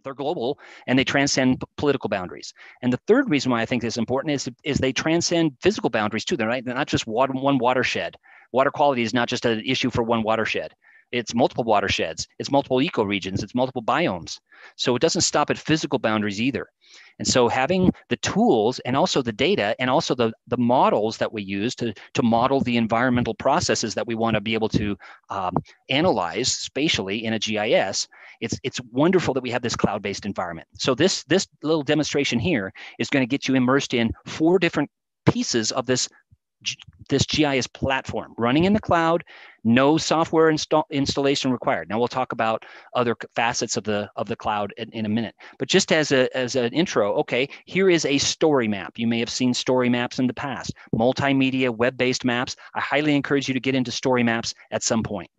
they're global and they transcend political boundaries. And the third reason why I think this is important is they transcend physical boundaries too. They're not just one watershed. Water quality is not just an issue for one watershed. It's multiple watersheds, it's multiple ecoregions, it's multiple biomes. So it doesn't stop at physical boundaries either. And so having the tools and also the data and also the models that we use to model the environmental processes that we want to be able to analyze spatially in a GIS, it's wonderful that we have this cloud-based environment. So this little demonstration here is going to get you immersed in 4 different pieces of this GIS platform running in the cloud, no software installation required. Now we'll talk about other facets of the cloud in a minute. But just as an intro, okay, here is a story map. You may have seen story maps in the past, multimedia web-based maps. I highly encourage you to get into story maps at some point.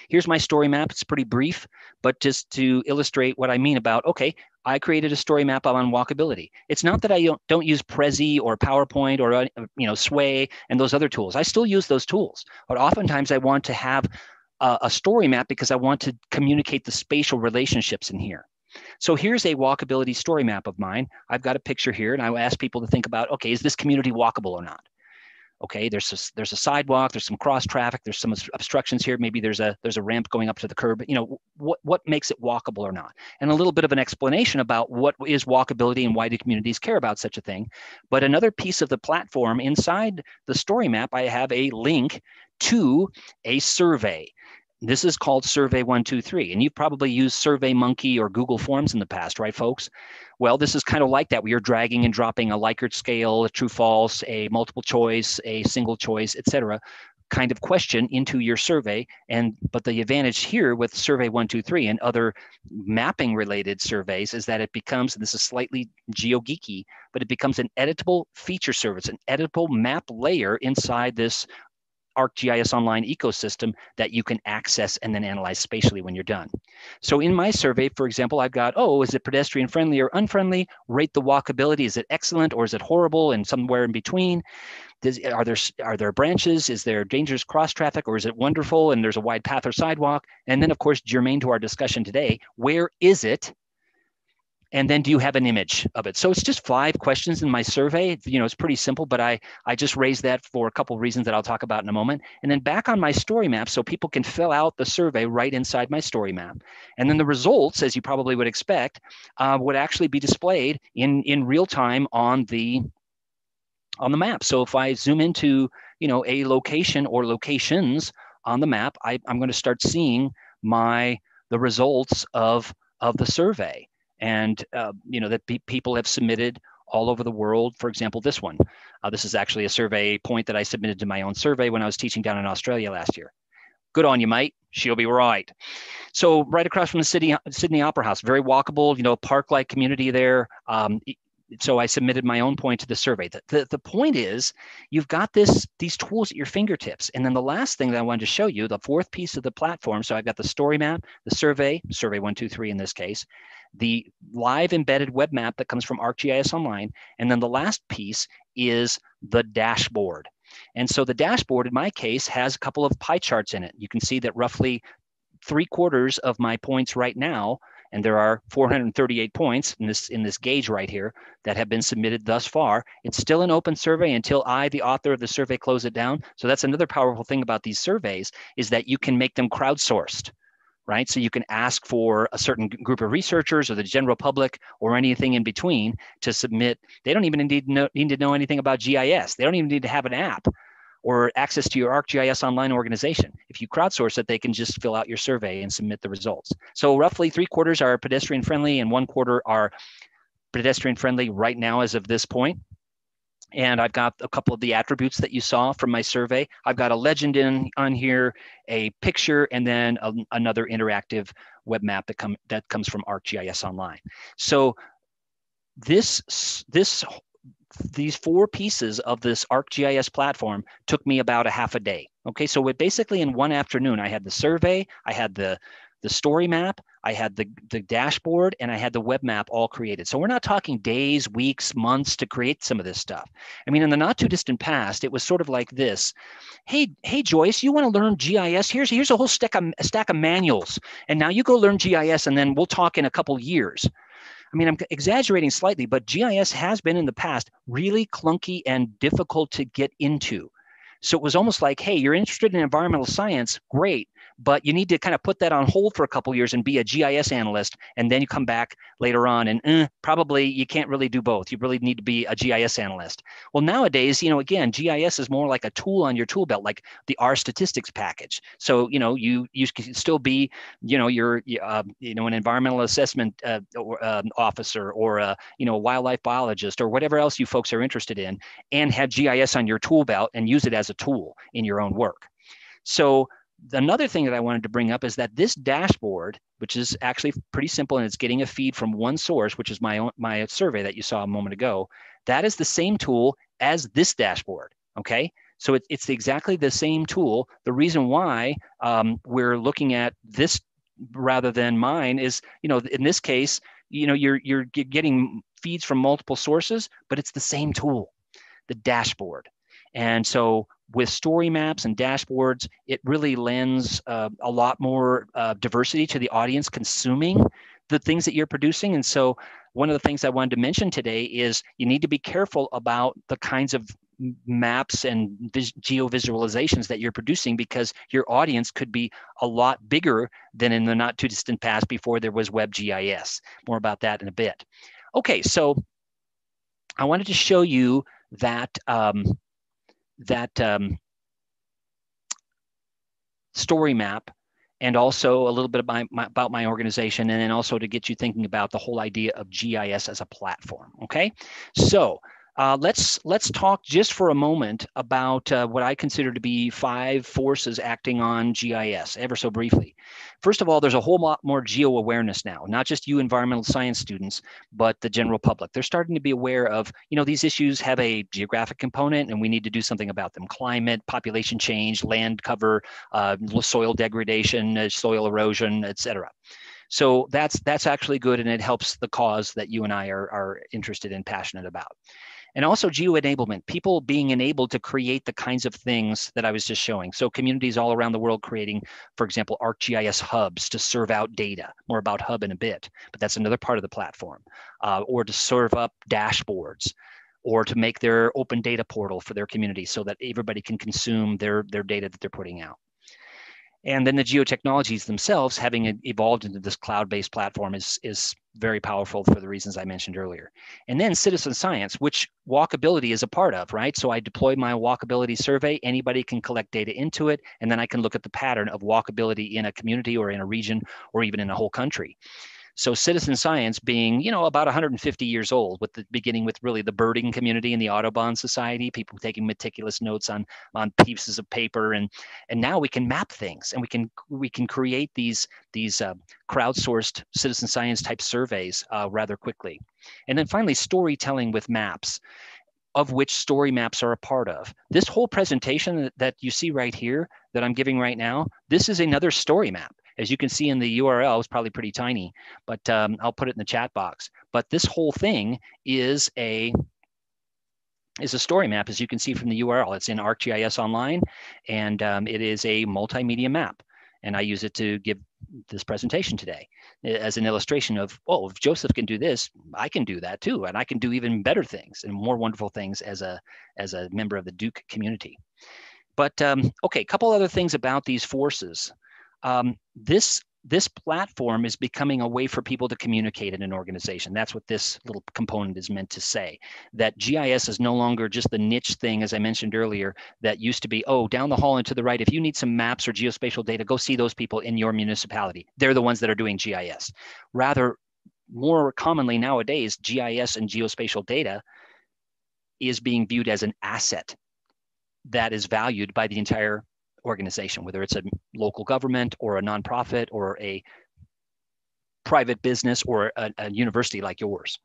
Here's my story map. It's pretty brief, but just to illustrate what I mean about, okay, I created a story map on walkability. It's not that I don't use Prezi or PowerPoint or Sway and those other tools. I still use those tools, but oftentimes I want to have a story map because I want to communicate the spatial relationships in here. So here's a walkability story map of mine. I've got a picture here, and I ask people to think about, okay, is this community walkable or not? Okay, there's a sidewalk, there's some cross traffic, there's some obstructions here. Maybe there's a ramp going up to the curb. What makes it walkable or not? And a little bit of an explanation about what is walkability and why do communities care about such a thing. But another piece of the platform inside the story map, I have a link to a survey. This is called Survey 123, and you've probably used SurveyMonkey or Google Forms in the past, right, folks? Well, this is kind of like that. We are dragging and dropping a Likert scale, a true false, a multiple choice, a single choice, et cetera, kind of question into your survey. But the advantage here with Survey 123 and other mapping related surveys is that it becomes, and this is slightly geo-geeky, but it becomes an editable feature service, an editable map layer inside this Arcgis Online ecosystem that you can access and then analyze spatially when you're done. So in my survey, for example, I've got, is it pedestrian friendly or unfriendly? Rate the walkability. Is it excellent or is it horrible and somewhere in between? Are there branches? Is there dangerous cross traffic or is it wonderful and there's a wide path or sidewalk? And then of course, germane to our discussion today, where is it? And then do you have an image of it? So it's just 5 questions in my survey. It's pretty simple, but I just raised that for a couple of reasons that I'll talk about in a moment. And then back on my story map, so people can fill out the survey right inside my story map. And then the results, as you probably would expect, would actually be displayed in real time on the map. So if I zoom into a location or locations on the map, I'm going to start seeing the results of the survey. And that people have submitted all over the world. For example, this one. This is actually a survey point that I submitted to my own survey when I was teaching down in Australia last year. Good on you, mate. She'll be right. So right across from the Sydney Opera House, very walkable, park-like community there. So I submitted my own point to the survey. The point is, you've got these tools at your fingertips. And then the last thing that I wanted to show you, the 4th piece of the platform. So I've got the story map, the survey 123 in this case, the live embedded web map that comes from Arcgis Online. And then the last piece is the dashboard. And so the dashboard, in my case, has a couple of pie charts in it. You can see that roughly 3/4 of my points right now, and there are 438 points in this gauge right here that have been submitted thus far. It's still an open survey until I, the author of the survey, close it down. So that's another powerful thing about these surveys is that you can make them crowdsourced, right? So you can ask for a certain group of researchers or the general public or anything in between to submit. They don't even need to know anything about GIS. They don't even need to have an app or access to your Arcgis Online organization. If you crowdsource it, they can just fill out your survey and submit the results. So roughly 3/4 are pedestrian friendly and 1/4 are pedestrian friendly right now as of this point. And I've got a couple of the attributes that you saw from my survey. I've got a legend on here, a picture, and then another interactive web map that comes from Arcgis Online. So these 4 pieces of this Arcgis platform took me about a half a day. Okay, so basically in one afternoon, I had the survey, I had the the story map, I had the dashboard, and I had the web map all created. So we're not talking days, weeks, months to create some of this stuff. I mean, in the not too distant past, it was sort of like this. Hey, Joyce, you want to learn GIS? Here's a whole stack of manuals. And now you go learn GIS, and then we'll talk in a couple years. I mean, I'm exaggerating slightly, but GIS has been in the past really clunky and difficult to get into. So it was almost like, hey, you're interested in environmental science, great, but you need to kind of put that on hold for a couple of years and be a GIS analyst, and then you come back later on and probably you can't really do both. You really need to be a GIS analyst. Well, nowadays, again, GIS is more like a tool on your tool belt, like the R statistics package. So, you can still be, you're, an environmental assessment officer, or a wildlife biologist, or whatever else you folks are interested in, and have GIS on your tool belt and use it as a tool in your own work. So another thing that I wanted to bring up is that this dashboard, which is actually pretty simple, and it's getting a feed from one source, which is my survey that you saw a moment ago, that is the same tool as this dashboard, okay? So it's exactly the same tool. The reason why we're looking at this rather than mine is, in this case, you're getting feeds from multiple sources, but it's the same tool, the dashboard. And so with story maps and dashboards, it really lends a lot more diversity to the audience consuming the things that you're producing. And so one of the things I wanted to mention today is you need to be careful about the kinds of maps and geo visualizations that you're producing, because your audience could be a lot bigger than in the not too distant past before there was Web Gis. More about that in a bit. Okay, so I wanted to show you that story map, and also a little bit about my organization, and then also to get you thinking about the whole idea of GIS as a platform. Okay, so let's talk just for a moment about what I consider to be 5 forces acting on GIS, ever so briefly. First of all, there's a whole lot more geo awareness now, not just you environmental science students, but the general public. They're starting to be aware of, these issues have a geographic component and we need to do something about them. Climate, population change, land cover, soil degradation, soil erosion, etc. So that's actually good, and it helps the cause that you and I are interested and passionate about. And also geo enablement, people being enabled to create the kinds of things that I was just showing. So communities all around the world creating, for example, ArcGIS hubs to serve out data. More about hub in a bit, but that's another part of the platform. Or to serve up dashboards, or to make their open data portal for their community so that everybody can consume their data that they're putting out. And then the geotechnologies themselves, having evolved into this cloud-based platform, is very powerful for the reasons I mentioned earlier. And then citizen science, which walkability is a part of, right? So I deploy my walkability survey, anybody can collect data into it, and then I can look at the pattern of walkability in a community or in a region or even in a whole country. So citizen science being, about 150 years old, beginning with really the birding community and the Audubon Society, people taking meticulous notes on pieces of paper, and now we can map things, and we can create these crowdsourced citizen science type surveys rather quickly. And then finally, storytelling with maps, of which story maps are a part of. This whole presentation that you see right here that I'm giving right now, this is another story map. As you can see in the URL, it's probably pretty tiny, but I'll put it in the chat box. But this whole thing is a story map, as you can see from the URL. It's in Arcgis Online, and it is a multimedia map. And I use it to give this presentation today as an illustration of, oh, if Joseph can do this, I can do that too. And I can do even better things and more wonderful things as a member of the Duke community. But okay, a couple other things about these forces. This platform is becoming a way for people to communicate in an organization. That's what this little component is meant to say, that GIS is no longer just the niche thing, as I mentioned earlier, that used to be, oh, down the hall and to the right, if you need some maps or geospatial data, go see those people in your municipality. They're the ones that are doing GIS. Rather, more commonly nowadays, GIS and geospatial data is being viewed as an asset that is valued by the entire organization, whether it's a local government or a nonprofit or a private business or a university like yours.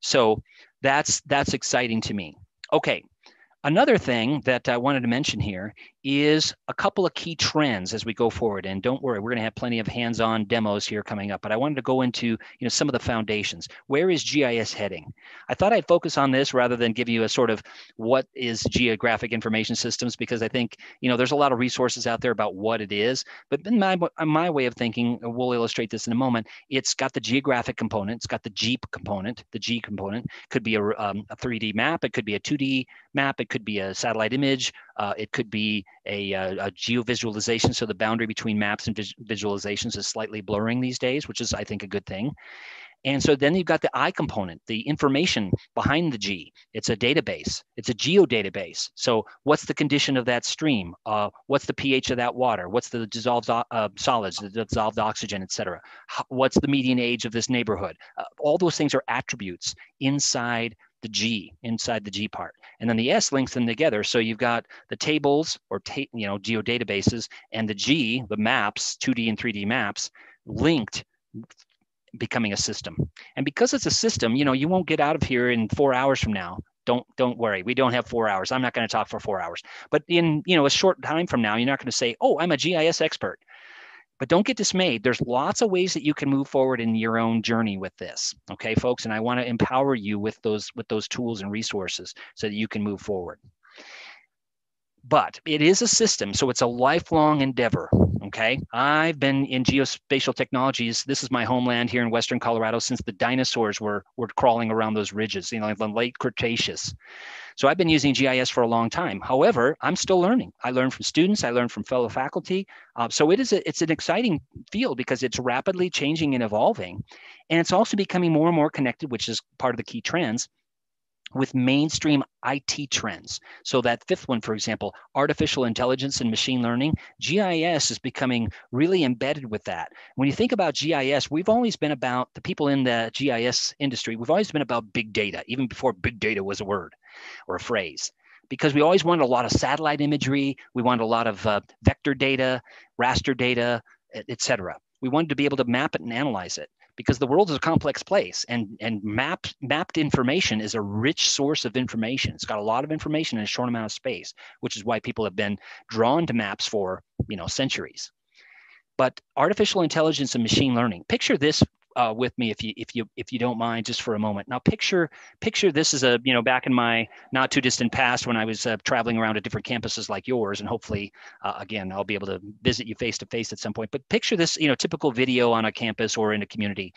So that's exciting to me. Okay, another thing that I wanted to mention here is a couple of key trends as we go forward. And don't worry, we're going to have plenty of hands-on demos here coming up, but I wanted to go into some of the foundations. Where is GIS heading? I thought I'd focus on this rather than give you a sort of what is geographic information systems, because I think there's a lot of resources out there about what it is. But in my way of thinking, we'll illustrate this in a moment. It's got the geographic component, it's got the G component. The G component could be a 3D map, it could be a 2D map, it could be a satellite image, it could be a geo-visualization, so the boundary between maps and visualizations is slightly blurring these days, which is, I think, a good thing. And so then you've got the I component, the information behind the G. It's a database. It's a geodatabase. So what's the condition of that stream? What's the pH of that water? What's the dissolved solids, the dissolved oxygen, et cetera? What's the median age of this neighborhood? All those things are attributes inside the G part. And then the S links them together. So you've got the tables or geodatabases and the G, the maps, 2D and 3D maps, linked, becoming a system. And because it's a system, you won't get out of here in 4 hours from now. Don't worry. We don't have 4 hours. I'm not going to talk for 4 hours. But in a short time from now, you're not going to say, "Oh, I'm a GIS expert." But don't get dismayed. There's lots of ways that you can move forward in your own journey with this. Okay, folks? And I want to empower you with those tools and resources so that you can move forward. But it is a system, so it's a lifelong endeavor. Okay, I've been in geospatial technologies. This is my homeland here in Western Colorado since the dinosaurs were crawling around those ridges, the late Cretaceous. So I've been using GIS for a long time. However, I'm still learning. I learn from students. I learn from fellow faculty. So it's an exciting field because it's rapidly changing and evolving, and it's also becoming more and more connected, which is part of the key trends, with mainstream IT trends. So that fifth one, for example, artificial intelligence and machine learning, GIS is becoming really embedded with that. When you think about GIS, we've always been about, the people in the GIS industry, we've always been about big data, even before big data was a word or a phrase, because we always wanted a lot of satellite imagery. We wanted a lot of vector data, raster data, et cetera. We wanted to be able to map it and analyze it, because the world is a complex place, and mapped information is a rich source of information. It's got a lot of information in a short amount of space, which is why people have been drawn to maps for centuries. But artificial intelligence and machine learning, picture this with me if you don't mind, just for a moment. Now picture this is back in my not too distant past when I was traveling around to different campuses like yours, and hopefully again I'll be able to visit you face to face at some point. But picture this typical video on a campus or in a community.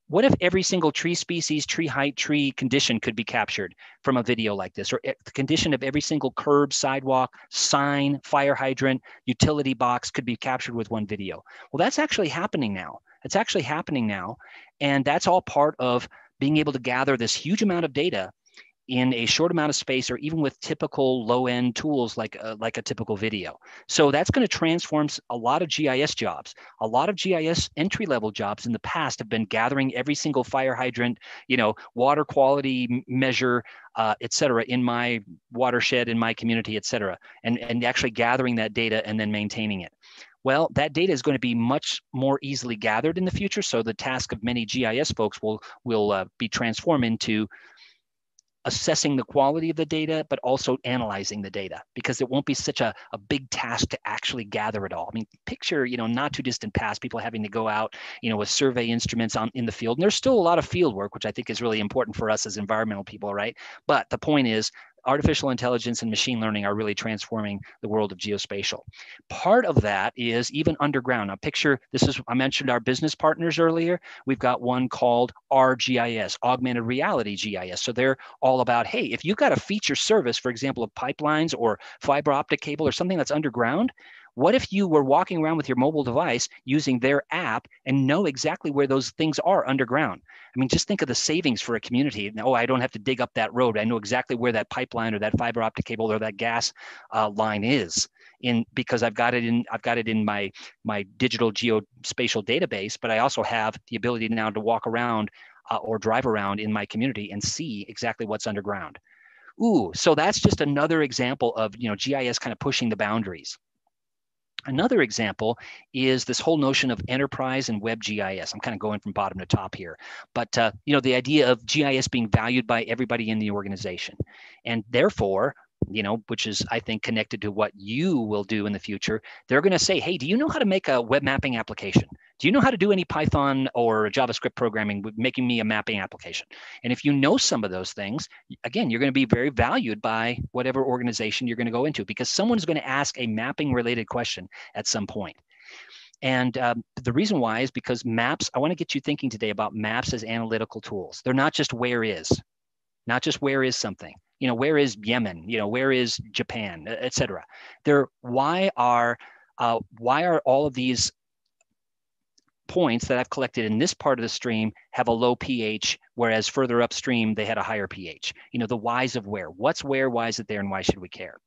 What if every single tree species, tree height, tree condition could be captured from a video like this, or the condition of every single curb, sidewalk, sign, fire hydrant, utility box could be captured with one video? Well, that's actually happening now. It's actually happening now. And that's all part of being able to gather this huge amount of data in a short amount of space, or even with typical low-end tools like a typical video. So that's going to transform a lot of GIS jobs. A lot of GIS entry-level jobs in the past have been gathering every single fire hydrant, water quality measure, et cetera, in my watershed, in my community, et cetera, and actually gathering that data and then maintaining it. Well, that data is going to be much more easily gathered in the future. So the task of many GIS folks will be transformed into assessing the quality of the data, but also analyzing the data, because it won't be such a big task to actually gather it all. I mean, picture, not too distant past, people having to go out, with survey instruments in the field. And there's still a lot of field work, which I think is really important for us as environmental people, right? But the point is, artificial intelligence and machine learning are really transforming the world of geospatial. Part of that is even underground. Now picture, I mentioned our business partners earlier. We've got one called Arcgis, Augmented Reality GIS. So they're all about, hey, if you've got a feature service, for example, of pipelines or fiber optic cable or something that's underground, what if you were walking around with your mobile device using their app and know exactly where those things are underground? I mean, just think of the savings for a community. Oh, I don't have to dig up that road. I know exactly where that pipeline or that fiber optic cable or that gas line is, because I've got it in my digital geospatial database. But I also have the ability now to walk around or drive around in my community and see exactly what's underground. Ooh, so that's just another example of GIS kind of pushing the boundaries. Another example is this whole notion of enterprise and Web Gis. I'm kind of going from bottom to top here, but the idea of GIS being valued by everybody in the organization, and therefore which is, I think, connected to what you will do in the future. They're going to say, hey, do you know how to make a web mapping application? Do you know how to do any Python or JavaScript programming with making me a mapping application? And if you know some of those things, again, you're going to be very valued by whatever organization you're going to go into, because someone's going to ask a mapping related question at some point. And the reason why is because maps, I want to get you thinking today about maps as analytical tools. They're not just where is something, where is Yemen, where is Japan, et cetera. Why are all of these points that I've collected in this part of the stream have a low pH, whereas further upstream, they had a higher pH? The whys of what's where, why is it there, and why should we care?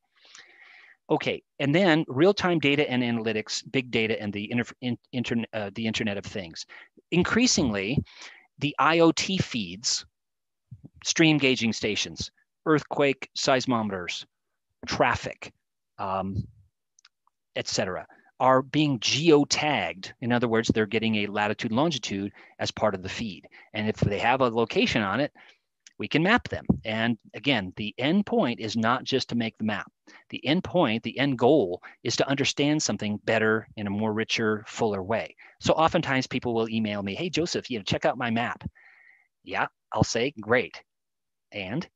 Okay, and then real-time data and analytics, big data, and the Internet of Things. Increasingly, the IoT feeds, stream gauging stations, earthquake seismometers, traffic, etc., are being geotagged. In other words, they're getting a latitude, longitude as part of the feed. And if they have a location on it, we can map them. And again, the end point is not just to make the map. The end point, the end goal, is to understand something better in a more richer, fuller way. So oftentimes people will email me, hey, Joseph, check out my map. Yeah, I'll say, great. And,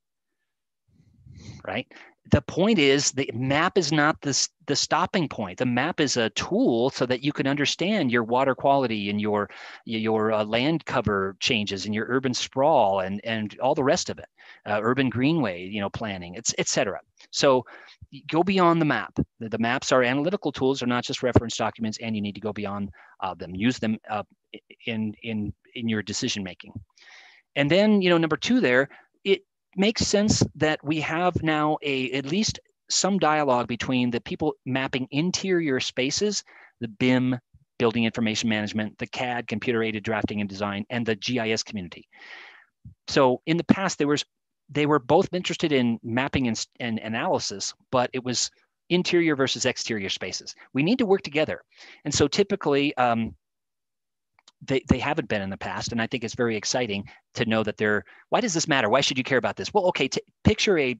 right? The point is, the map is not the stopping point. The map is a tool so that you can understand your water quality and your land cover changes and your urban sprawl and all the rest of it, urban greenway, planning, et cetera. So go beyond the map. The maps are analytical tools, are not just reference documents, and you need to go beyond them. Use them in your decision making. And then, number two there, it makes sense that we have now at least some dialogue between the people mapping interior spaces, the BIM, building information management, the CAD, computer aided drafting and design, and the GIS community. So in the past, they were both interested in mapping and analysis, but it was interior versus exterior spaces. We need to work together. And so typically, they haven't been in the past, and I think it's very exciting to know that why does this matter? Why should you care about this? Well, okay, picture a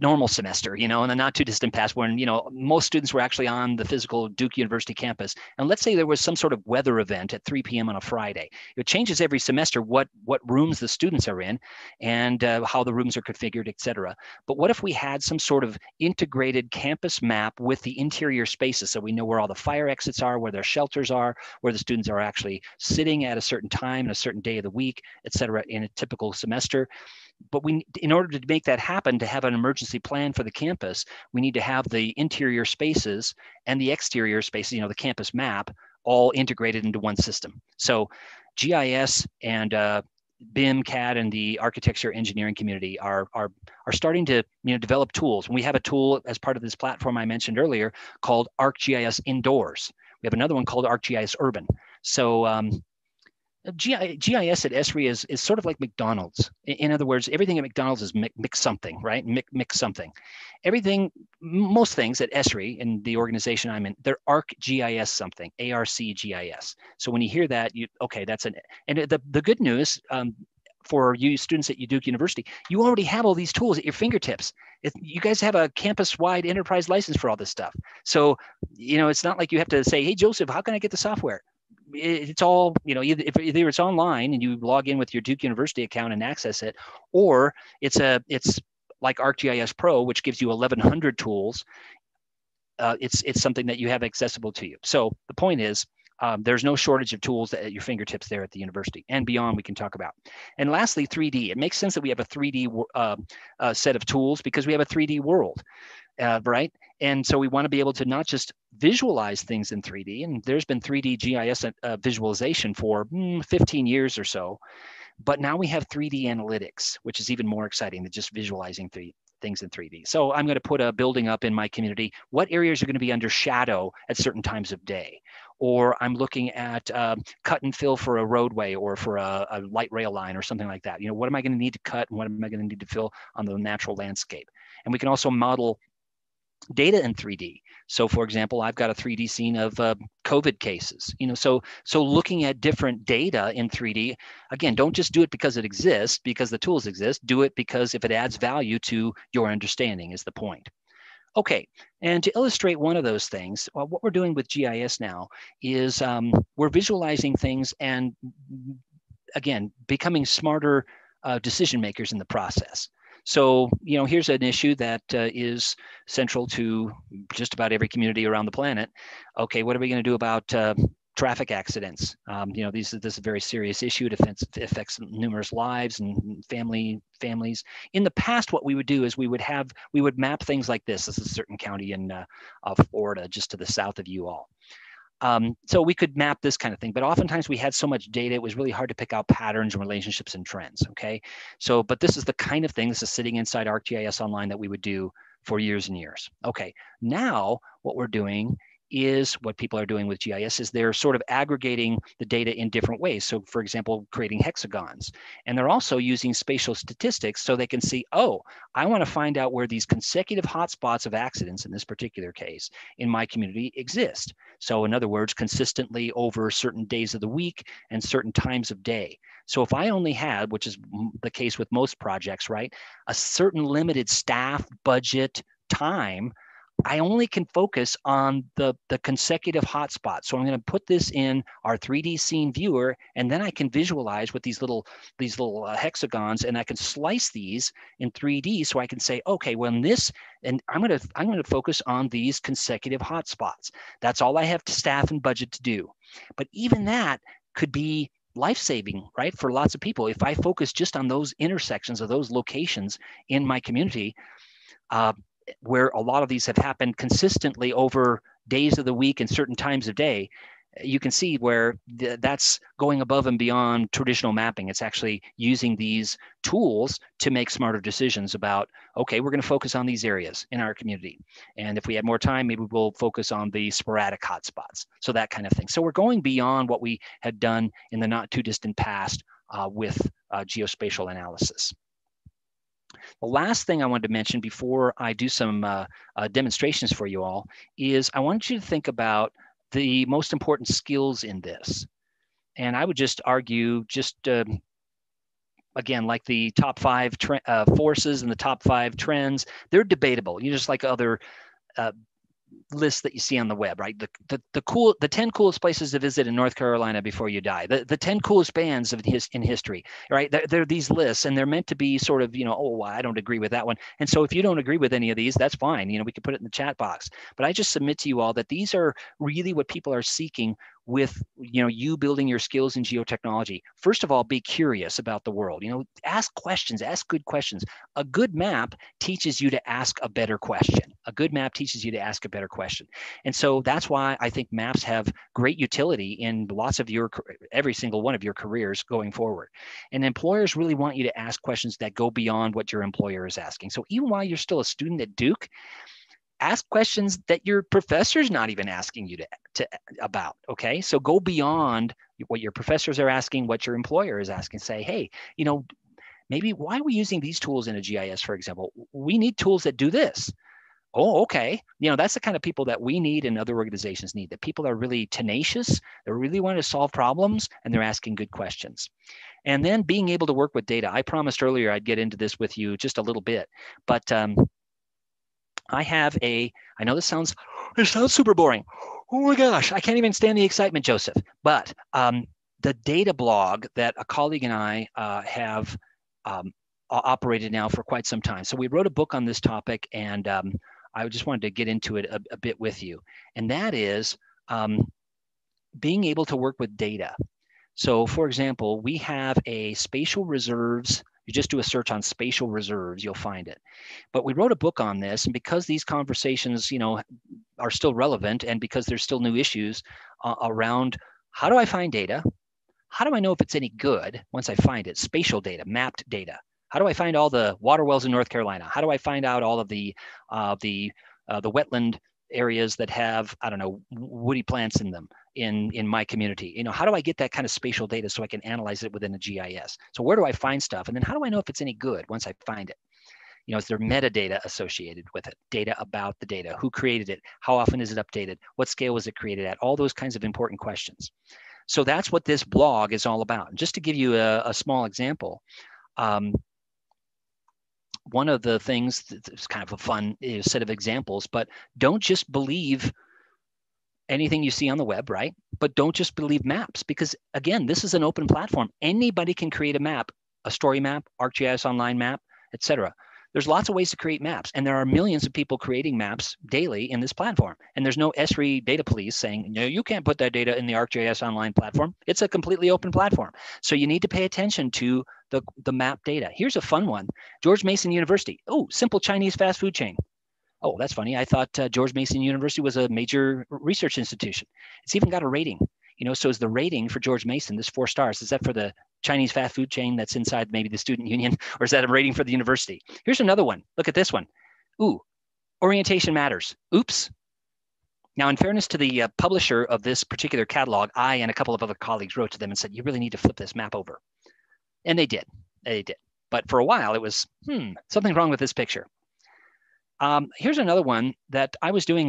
normal semester, in the not too distant past when, most students were actually on the physical Duke University campus. And let's say there was some sort of weather event at 3 p.m. on a Friday. It changes every semester what rooms the students are in and how the rooms are configured, et cetera. But what if we had some sort of integrated campus map with the interior spaces, so we know where all the fire exits are, where their shelters are, where the students are actually sitting at a certain time and a certain day of the week, et cetera, in a typical semester. But in order to make that happen, to have an emergency plan for the campus, we need to have the interior spaces and the exterior spaces, the campus map, all integrated into one system. So GIS and BIM, CAD, and the architecture engineering community are starting to develop tools. And we have a tool as part of this platform I mentioned earlier called Arcgis Indoors. We have another one called Arcgis Urban. So GIS at Esri is sort of like McDonald's. In other words, everything at McDonald's is mix something, right? Mix something. Most things at Esri and the organization I'm in, they're Arcgis something, ARCGIS. So when you hear that, and the good news for you students at Duke University, you already have all these tools at your fingertips. You guys have a campus-wide enterprise license for all this stuff. So, it's not like you have to say, hey, Joseph, how can I get the software? It's all, either it's online and you log in with your Duke University account and access it, or it's like Arcgis Pro, which gives you 1,100 tools. It's something that you have accessible to you. So the point is, there's no shortage of tools at your fingertips there at the university and beyond we can talk about. And lastly, 3D. It makes sense that we have a 3D set of tools because we have a 3D world, right? And so we want to be able to not just visualize things in 3D, and there's been 3D GIS visualization for 15 years or so, but now we have 3D analytics, which is even more exciting than just visualizing things in 3D. So I'm going to put a building up in my community. What areas are going to be under shadow at certain times of day? Or I'm looking at cut and fill for a roadway or for a light rail line or something like that. What am I going to need to cut and what am I going to need to fill on the natural landscape? And we can also model data in 3D. So for example, I've got a 3D scene of COVID cases, so looking at different data in 3D, again, don't just do it because it exists, because the tools exist, do it because if it adds value to your understanding is the point. Okay, and to illustrate one of those things, what we're doing with GIS now is we're visualizing things and again, becoming smarter decision makers in the process. So, here's an issue that is central to just about every community around the planet. Okay, what are we going to do about traffic accidents? This is a very serious issue. It affects numerous lives and families. In the past, what we would do is we would map things like this. This is a certain county in Florida, just to the south of you all. So we could map this kind of thing, but oftentimes we had so much data, it was really hard to pick out patterns and relationships and trends, okay? So, but this is the kind of thing, this is sitting inside Arcgis Online that we would do for years and years. Okay, now what we're doing is what people are doing with GIS is they're sort of aggregating the data in different ways. So for example, creating hexagons. And they're also using spatial statistics so they can see, oh, I want to find out where these consecutive hotspots of accidents in this particular case in my community exist. So in other words, consistently over certain days of the week and certain times of day. So if I only had, which is the case with most projects, right, a certain limited staff, budget, time, I only can focus on the consecutive hotspots. So I'm going to put this in our 3D scene viewer, and then I can visualize with these little hexagons, and I can slice these in 3D. So I can say, okay, well, and I'm going to focus on these consecutive hotspots. That's all I have to staff and budget to do. But even that could be life-saving, right, for lots of people. If I focus just on those intersections of those locations in my community, where a lot of these have happened consistently over days of the week and certain times of day, you can see where that's going above and beyond traditional mapping. It's actually using these tools to make smarter decisions about, okay, we're going to focus on these areas in our community. And if we have more time, maybe we'll focus on the sporadic hotspots. So that kind of thing. So we're going beyond what we had done in the not too distant past with geospatial analysis. The last thing I wanted to mention before I do some demonstrations for you all is I want you to think about the most important skills in this. And I would just argue again, like the top 5 forces and the top 5 trends, they're debatable. Just like other lists that you see on the web, right? The 10 coolest places to visit in North Carolina before you die, the 10 coolest bands in history, right? They're these lists, and they're meant to be sort of, oh, I don't agree with that one. And so if you don't agree with any of these, that's fine. We can put it in the chat box. But I just submit to you all that these are really what people are seeking with you building your skills in geotechnology. First of all, be curious about the world. Ask questions, ask good questions. A good map teaches you to ask a better question. A good map teaches you to ask a better question. And so that's why I think maps have great utility in lots of every single one of your careers going forward. And employers really want you to ask questions that go beyond what your employer is asking. So even while you're still a student at Duke, ask questions that your professor's not even asking you about, okay? So go beyond what your professors are asking, what your employer is asking. Say, hey, maybe why are we using these tools in a GIS, for example? We need tools that do this. Oh, okay. That's the kind of people that we need and other organizations need, that people are really tenacious, they really want to solve problems, and they're asking good questions. And then being able to work with data. I promised earlier I'd get into this with you just a little bit, but I know this sounds super boring. Oh my gosh, I can't even stand the excitement, Joseph. But the data blog that a colleague and I have operated now for quite some time. So we wrote a book on this topic, and I just wanted to get into it a bit with you. And that is being able to work with data. So for example, we have a spatial reserves. You just do a search on spatial reserves, you'll find it. But we wrote a book on this, and because these conversations, are still relevant, and because there's still new issues around how do I find data? How do I know if it's any good once I find it? Spatial data, mapped data. How do I find all the water wells in North Carolina? How do I find out all of the wetland areas that have, I don't know, woody plants in them in my community? How do I get that kind of spatial data so I can analyze it within a GIS? So where do I find stuff? And then how do I know if it's any good once I find it? Is there metadata associated with it? Data about the data, who created it? How often is it updated? What scale was it created at? All those kinds of important questions. So that's what this blog is all about. Just to give you a small example, one of the things that's kind of a fun set of examples, but don't just believe anything you see on the web, right? But don't just believe maps, because again, this is an open platform. Anybody can create a map, a story map, Arcgis Online map, etc. There's lots of ways to create maps, and there are millions of people creating maps daily in this platform. And there's no ESRI data police saying, no, you can't put that data in the Arcgis Online platform. It's a completely open platform. So you need to pay attention to the map data. Here's a fun one. George Mason University. Oh, simple Chinese fast food chain. Oh, that's funny. I thought George Mason University was a major research institution. It's even got a rating. So is the rating for George Mason, this 4 stars, is that for the Chinese fast food chain that's inside maybe the student union, or is that a rating for the university? Here's another one. Look at this one. Ooh, orientation matters. Oops. Now, in fairness to the publisher of this particular catalog, I and a couple of other colleagues wrote to them and said, you really need to flip this map over. And they did. They did. But for a while, it was, something's wrong with this picture. Here's another one that I was doing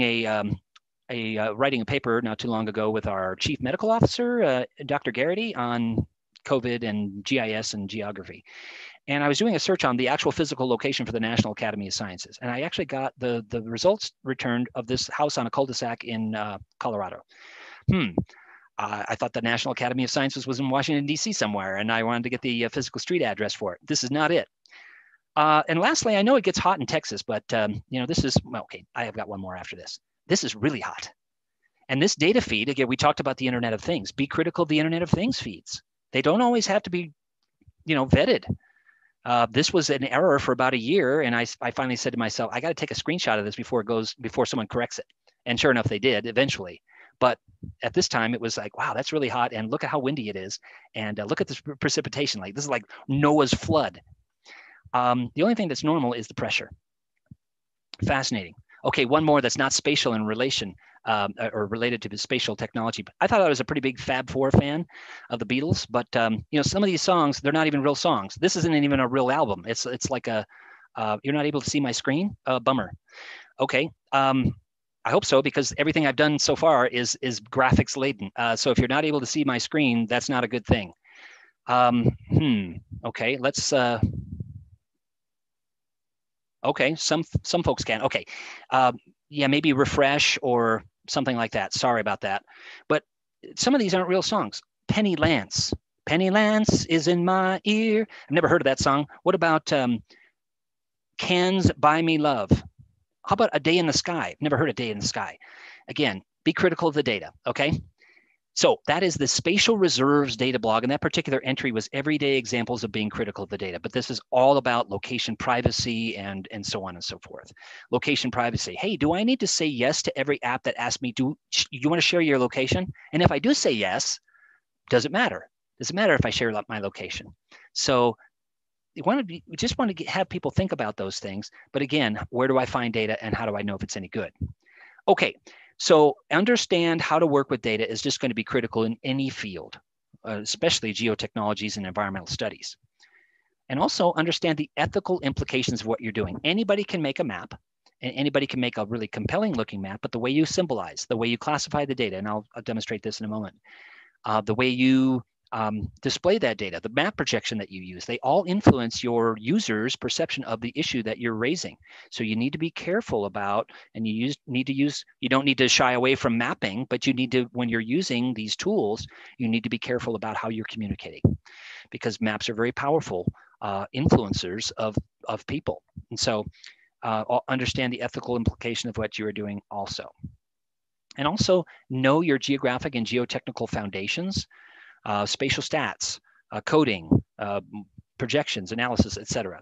writing a paper not too long ago with our chief medical officer, Dr. Garrity, on COVID and GIS and geography. And I was doing a search on the actual physical location for the National Academy of Sciences. And I actually got the results returned of this house on a cul-de-sac in Colorado. I thought the National Academy of Sciences was in Washington, D.C. somewhere, and I wanted to get the physical street address for it. This is not it. And lastly, I know it gets hot in Texas, but this is, well, okay, I have got one more after this. This is really hot. And this data feed, again, we talked about the Internet of Things. Be critical of the Internet of Things feeds. They don't always have to be, vetted. This was an error for about a year, and I finally said to myself, I got to take a screenshot of this before someone corrects it. And sure enough, they did eventually. But at this time, it was like, wow, that's really hot, and look at how windy it is, and look at this precipitation. Like, this is like Noah's flood. The only thing that's normal is the pressure. Fascinating. Okay, one more that's not spatial in relation or related to the spatial technology. But I thought I was a pretty big Fab Four fan of the Beatles, but some of these songs, they're not even real songs. This isn't even a real album. It's like you're not able to see my screen? Bummer. Okay. I hope so, because everything I've done so far is graphics laden. So if you're not able to see my screen, that's not a good thing. Okay, let's. Okay, some folks can. Okay, yeah, maybe refresh or something like that. Sorry about that. But some of these aren't real songs. Penny Lance. Penny Lance is in my ear. I've never heard of that song. What about Can's Buy Me Love? How about A Day in the Sky? I've never heard A Day in the Sky. Again, be critical of the data, okay? So that is the Spatial Reserves data blog, and that particular entry was everyday examples of being critical of the data, but this is all about location privacy and so on and so forth. Location privacy. Hey, do I need to say yes to every app that asks me, do you want to share your location? And if I do say yes, does it matter? Does it matter if I share my location? So we just want to have people think about those things. But again, where do I find data and how do I know if it's any good? Okay, so understand how to work with data is just going to be critical in any field, especially geotechnologies and environmental studies. And also understand the ethical implications of what you're doing. Anybody can make a map, and anybody can make a really compelling looking map, but the way you symbolize, the way you classify the data, and I'll demonstrate this in a moment, the way you display that data, the map projection that you use, they all influence your users' perception of the issue that you're raising. So you need to be careful about, and you don't need to shy away from mapping, but you need to, when you're using these tools, you need to be careful about how you're communicating, because maps are very powerful influencers of people. And so understand the ethical implication of what you are doing also. And also know your geographic and geotechnical foundations. Spatial stats, coding, projections, analysis, etc.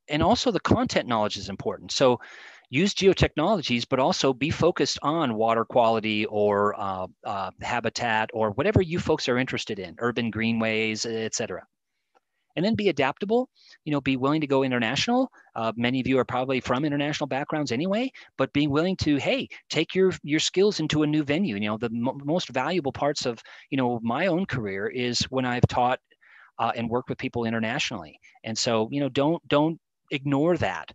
And also the content knowledge is important. So use geotechnologies, but also be focused on water quality or habitat or whatever you folks are interested in, urban greenways, etc. And then be adaptable, be willing to go international. Many of you are probably from international backgrounds anyway, but being willing to, hey, take your skills into a new venue. The most valuable parts of, my own career is when I've taught and worked with people internationally. And so, don't ignore that.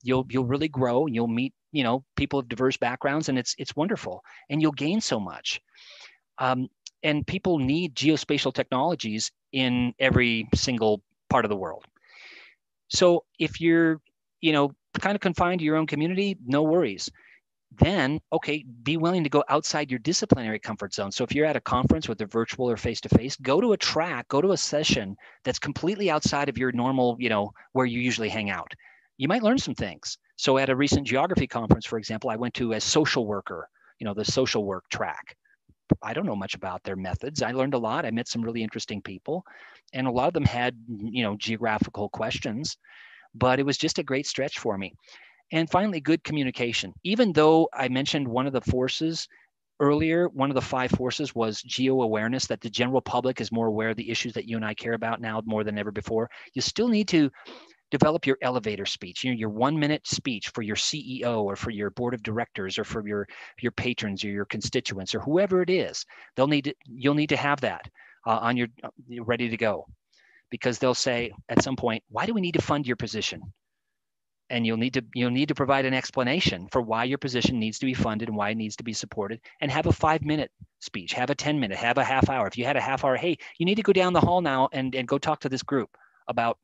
You'll really grow, and you'll meet, you know, people of diverse backgrounds, and it's wonderful, and you'll gain so much. And people need geospatial technologies in every single part of the world. So if you're, you know, kind of confined to your own community, no worries. Then, okay, be willing to go outside your disciplinary comfort zone. So if you're at a conference, whether virtual or face-to-face, go to a track, go to a session that's completely outside of your normal, you know, where you usually hang out. You might learn some things. So at a recent geography conference, for example, I went to a social worker, you know, the social work track. I don't know much about their methods. I learned a lot. I met some really interesting people, and a lot of them had, you know, geographical questions, but it was just a great stretch for me. And finally, good communication. Even though I mentioned one of the forces earlier, one of the 5 forces was geo awareness, that the general public is more aware of the issues that you and I care about now more than ever before. You still need to develop your elevator speech, you know, your 1-minute speech for your CEO or for your board of directors or for your patrons or your constituents or whoever it is. You'll need to have that on your ready to go, because they'll say at some point, why do we need to fund your position? And you'll need to provide an explanation for why your position needs to be funded and why it needs to be supported, and have a 5-minute speech, have a 10-minute, have a half hour. If you had a half hour, hey, you need to go down the hall now and go talk to this group about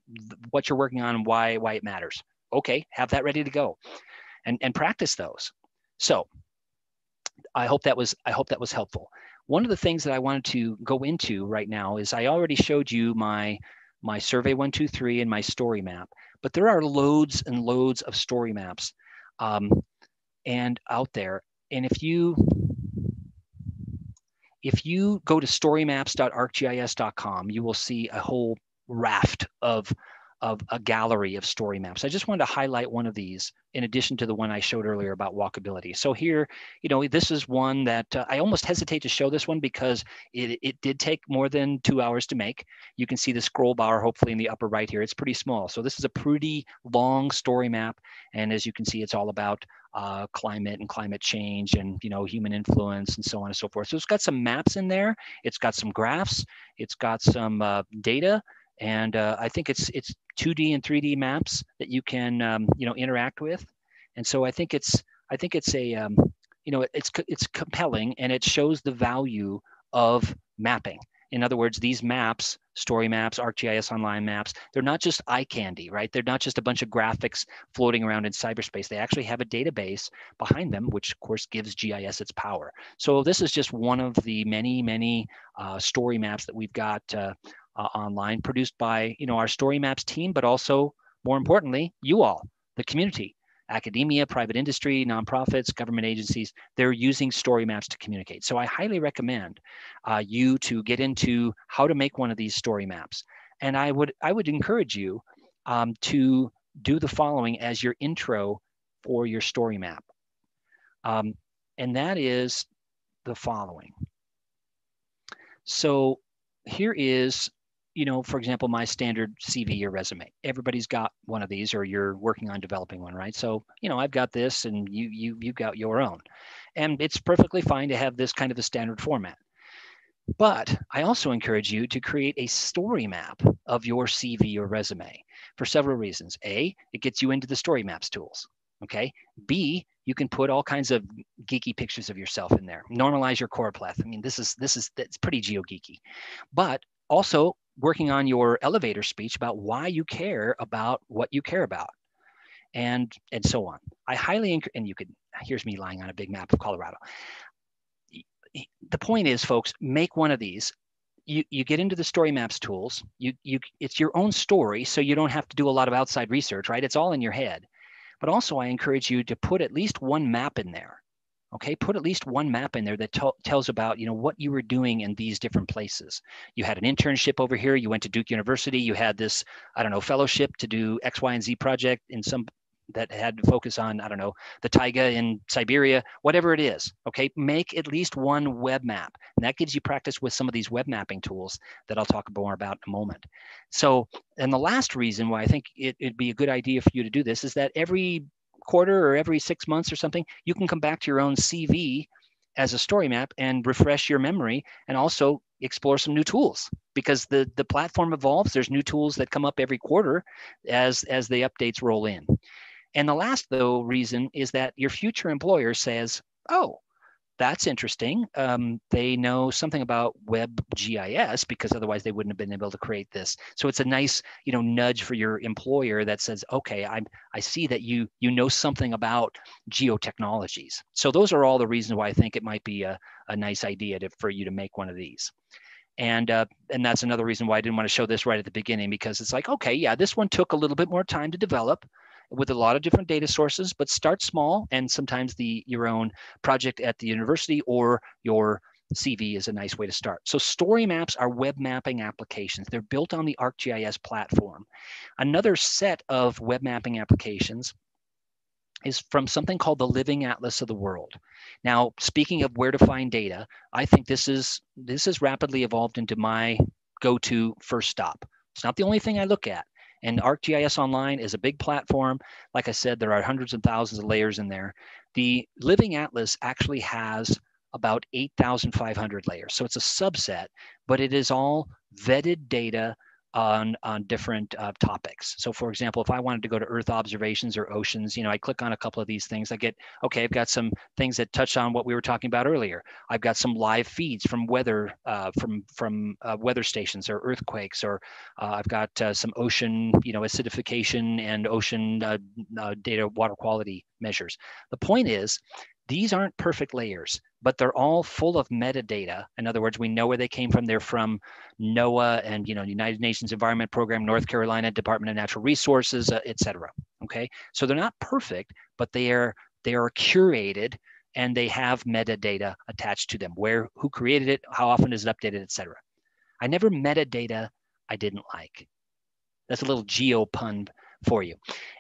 what you're working on and why it matters. Okay, have that ready to go, and practice those. So I hope that was helpful. One of the things that I wanted to go into right now is I already showed you my survey 123 and my story map, but there are loads and loads of story maps and out there. And if you go to storymaps.arcgis.com, you will see a whole raft of a gallery of story maps. I just wanted to highlight one of these in addition to the one I showed earlier about walkability. So here, you know, this is one that I almost hesitate to show this one because it did take more than 2 hours to make. You can see the scroll bar hopefully in the upper right here. It's pretty small. So this is a pretty long story map. And as you can see, it's all about climate and climate change and, you know, human influence and so on and so forth. So it's got some maps in there. It's got some graphs. It's got some data. And I think it's 2D and 3D maps that you can you know, interact with. And so I think it's a you know, it's compelling, and it shows the value of mapping. In other words, these maps, story maps, Arcgis Online maps, they're not just eye candy, right? They're not just a bunch of graphics floating around in cyberspace. They actually have a database behind them, which of course gives GIS its power. So this is just one of the many story maps that we've got online, produced by, you know, our Storymaps team, but also more importantly, you all, the community, academia, private industry, nonprofits, government agencies. They're using Storymaps to communicate. So I highly recommend you to get into how to make one of these story maps. And I would encourage you to do the following as your intro for your story map. And that is the following. So here is, you know, for example, my standard CV or resume. Everybody's got one of these, or you're working on developing one, right? So, you know, I've got this, and you've got your own, and it's perfectly fine to have this kind of a standard format. But I also encourage you to create a story map of your CV or resume for several reasons. A, it gets you into the story maps tools. Okay. B, you can put all kinds of geeky pictures of yourself in there. Normalize your choropleth. I mean, that's pretty geo geeky, but also working on your elevator speech about why you care about what you care about, and so on. I highly encourage, and you could, here's me lying on a big map of Colorado. The point is, folks, make one of these. You get into the story maps tools. It's your own story, so you don't have to do a lot of outside research, right? It's all in your head. But also, I encourage you to put at least one map in there. Okay, put at least one map in there that tells about, you know, what you were doing in these different places. You had an internship over here. You went to Duke University. You had this, I don't know, fellowship to do X, Y, and Z project in some that had to focus on, I don't know, the taiga in Siberia, whatever it is. Okay, make at least one web map, and that gives you practice with some of these web mapping tools that I'll talk more about in a moment. So, and the last reason why I think it'd be a good idea for you to do this is that every quarter or every 6 months or something, you can come back to your own CV as a story map and refresh your memory, and also explore some new tools, because the platform evolves. There's new tools that come up every quarter as the updates roll in. And the last, though, reason is that your future employer says, oh, that's interesting. They know something about Web GIS, because otherwise they wouldn't have been able to create this. So it's a nice, nudge for your employer that says, okay, I see that you know something about geotechnologies. So those are all the reasons why I think it might be a nice idea for you to make one of these. And that's another reason why I didn't want to show this right at the beginning, because it's like, okay, yeah, this one took a little bit more time to develop with a lot of different data sources, but start small, and sometimes your own project at the university or your CV is a nice way to start. So Storymaps are web mapping applications. They're built on the ArcGIS platform. Another set of web mapping applications is from something called the Living Atlas of the World. Now, speaking of where to find data, I think this has rapidly evolved into my go-to first stop. It's not the only thing I look at. And ArcGIS Online is a big platform. Like I said, there are hundreds and thousands of layers in there. The Living Atlas actually has about 8,500 layers. So it's a subset, but it is all vetted data on different topics. So for example, if I wanted to go to Earth observations or oceans, I click on a couple of these things. I get, okay, I've got some things that touch on what we were talking about earlier. I've got some live feeds from weather, from weather stations or earthquakes, or I've got some ocean, acidification and ocean data, water quality measures. The point is, these aren't perfect layers, but they're all full of metadata. In other words, we know where they came from. They're from NOAA and United Nations Environment Program, North Carolina Department of Natural Resources, et cetera. Okay, so they're not perfect, but they are curated, and they have metadata attached to them. Who created it, how often is it updated, et cetera. I never metadata I didn't like. That's a little geo pun for you.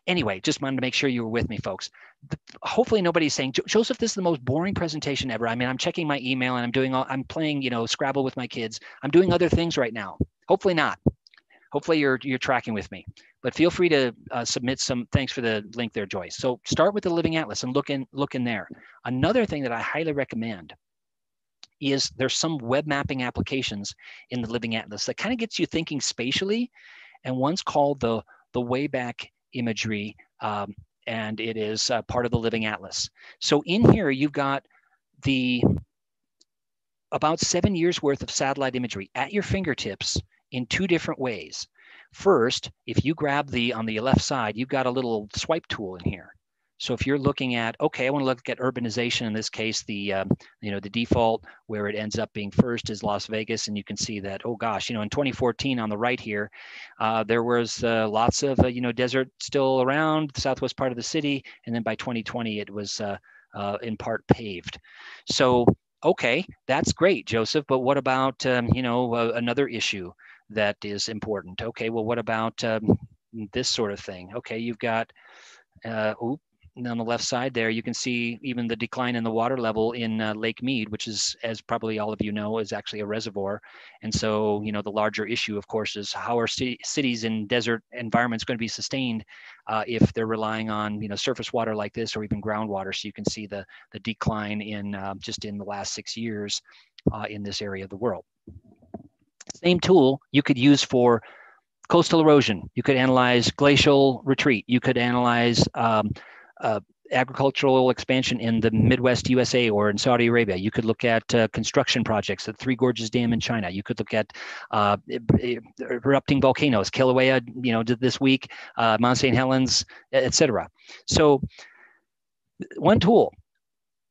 Anyway, just wanted to make sure you were with me, folks. Hopefully nobody's saying, Joseph, this is the most boring presentation ever. I mean, I'm checking my email and I'm playing, Scrabble with my kids. I'm doing other things right now. Hopefully not. Hopefully you're tracking with me. But feel free to submit some. Thanks for the link there, Joyce. So start with the Living Atlas and look in there. Another thing that I highly recommend is there's some web mapping applications in the Living Atlas that kind of gets you thinking spatially, and one's called the Wayback Imagery, and it is part of the Living Atlas. So in here, you've got about 7 years worth of satellite imagery at your fingertips in two different ways. First, if you grab on the left side, you've got a little swipe tool in here. So if you're looking at, okay, I want to look at urbanization, in this case, the default where it ends up being first is Las Vegas. And you can see that, oh gosh, in 2014 on the right here, there was lots of, desert still around the southwest part of the city. And then by 2020, it was in part paved. So, okay, that's great, Joseph. But what about, another issue that is important? Okay, well, what about this sort of thing? Okay, you've got, and on the left side there, you can see even the decline in the water level in Lake Mead, which is, as probably all of you know, is actually a reservoir. And so, the larger issue, of course, is how are cities in desert environments going to be sustained if they're relying on, surface water like this, or even groundwater. So you can see the decline in just in the last 6 years in this area of the world. Same tool you could use for coastal erosion. You could analyze glacial retreat. You could analyze agricultural expansion in the Midwest USA or in Saudi Arabia. You could look at construction projects at Three Gorges Dam in China. You could look at erupting volcanoes, Kilauea, did this week, Mount St. Helens, etc. So one tool.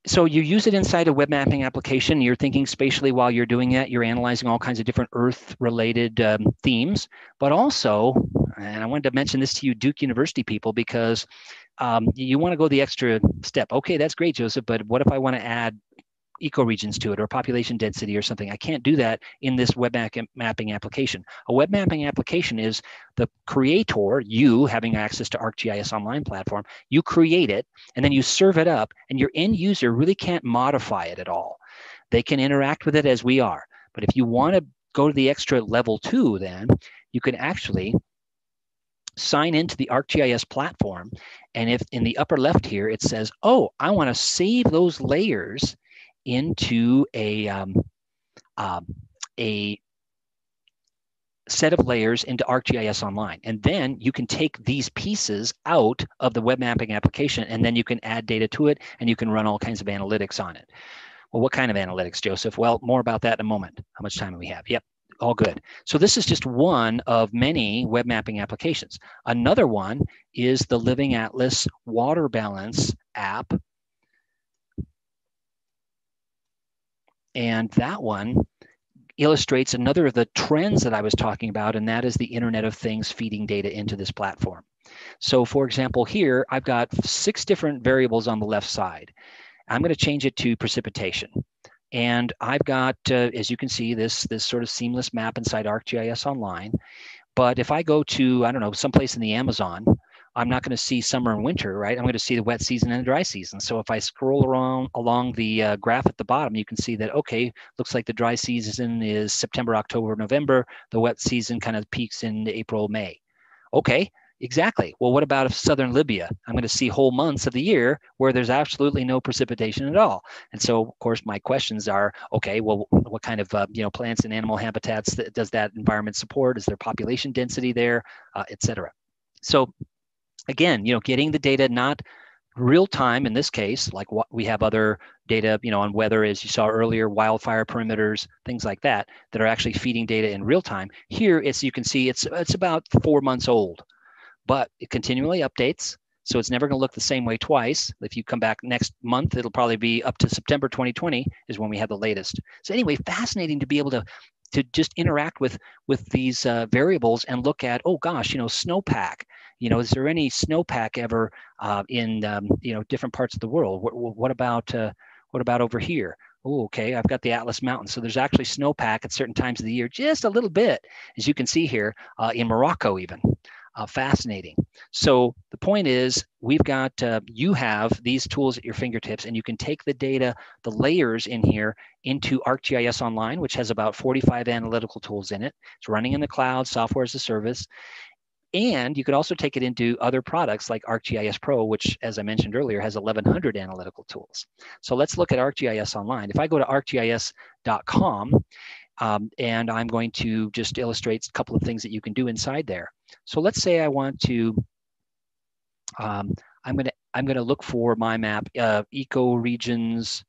So you use it inside a web mapping application. You're thinking spatially while you're doing that. You're analyzing all kinds of different Earth-related themes, but also, and I wanted to mention this to you, Duke University people, because you want to go the extra step. Okay, that's great, Joseph, but what if I want to add ecoregions to it or population density or something? I can't do that in this web mapping application. A web mapping application is the creator, you having access to ArcGIS Online platform, you create it and then you serve it up, and your end user really can't modify it at all. They can interact with it as we are. But if you want to go to the extra level 2, then you can actually sign into the ArcGIS platform. And if in the upper left here, it says, oh, I want to save those layers into a a set of layers into ArcGIS Online. And then you can take these pieces out of the web mapping application, and then you can add data to it, and you can run all kinds of analytics on it. Well, what kind of analytics, Joseph? Well, more about that in a moment. How much time do we have? Yep, all good. So this is just one of many web mapping applications. Another one is the Living Atlas Water Balance app. And that one illustrates another of the trends that I was talking about, and that is the Internet of Things feeding data into this platform. So for example, here, I've got 6 different variables on the left side. I'm going to change it to precipitation. And I've got, as you can see, this sort of seamless map inside ArcGIS Online. But if I go to, I don't know, someplace in the Amazon, I'm not going to see summer and winter, right? I'm going to see the wet season and the dry season. So if I scroll along the graph at the bottom, you can see that, okay, looks like the dry season is September, October, November. The wet season kind of peaks in April, May. Okay, exactly. Well, what about southern Libya? I'm going to see whole months of the year where there's absolutely no precipitation at all. And so, of course, my questions are, okay, well, what kind of plants and animal habitats does that environment support? Is there population density there, et cetera? So again, getting the data not real time in this case, like what we have other data, on weather, as you saw earlier, wildfire perimeters, things like that are actually feeding data in real time. Here, you can see it's about 4 months old, but it continually updates. So it's never going to look the same way twice. If you come back next month, it'll probably be up to September 2020 is when we have the latest. So anyway, fascinating to be able to just interact with these variables and look at, oh gosh, snowpack. Is there any snowpack ever in different parts of the world? What about over here? Oh, okay, I've got the Atlas Mountains. So there's actually snowpack at certain times of the year, just a little bit, as you can see here, in Morocco even. Fascinating. So the point is, we've got, you have these tools at your fingertips, and you can take the data, the layers in here, into ArcGIS Online, which has about 45 analytical tools in it. It's running in the cloud, software as a service. And you could also take it into other products like ArcGIS Pro, which, as I mentioned earlier, has 1,100 analytical tools. So let's look at ArcGIS Online. If I go to arcgis.com, and I'm going to just illustrate a couple of things that you can do inside there. So let's say I want to, I'm going to look for my map, ecoregions,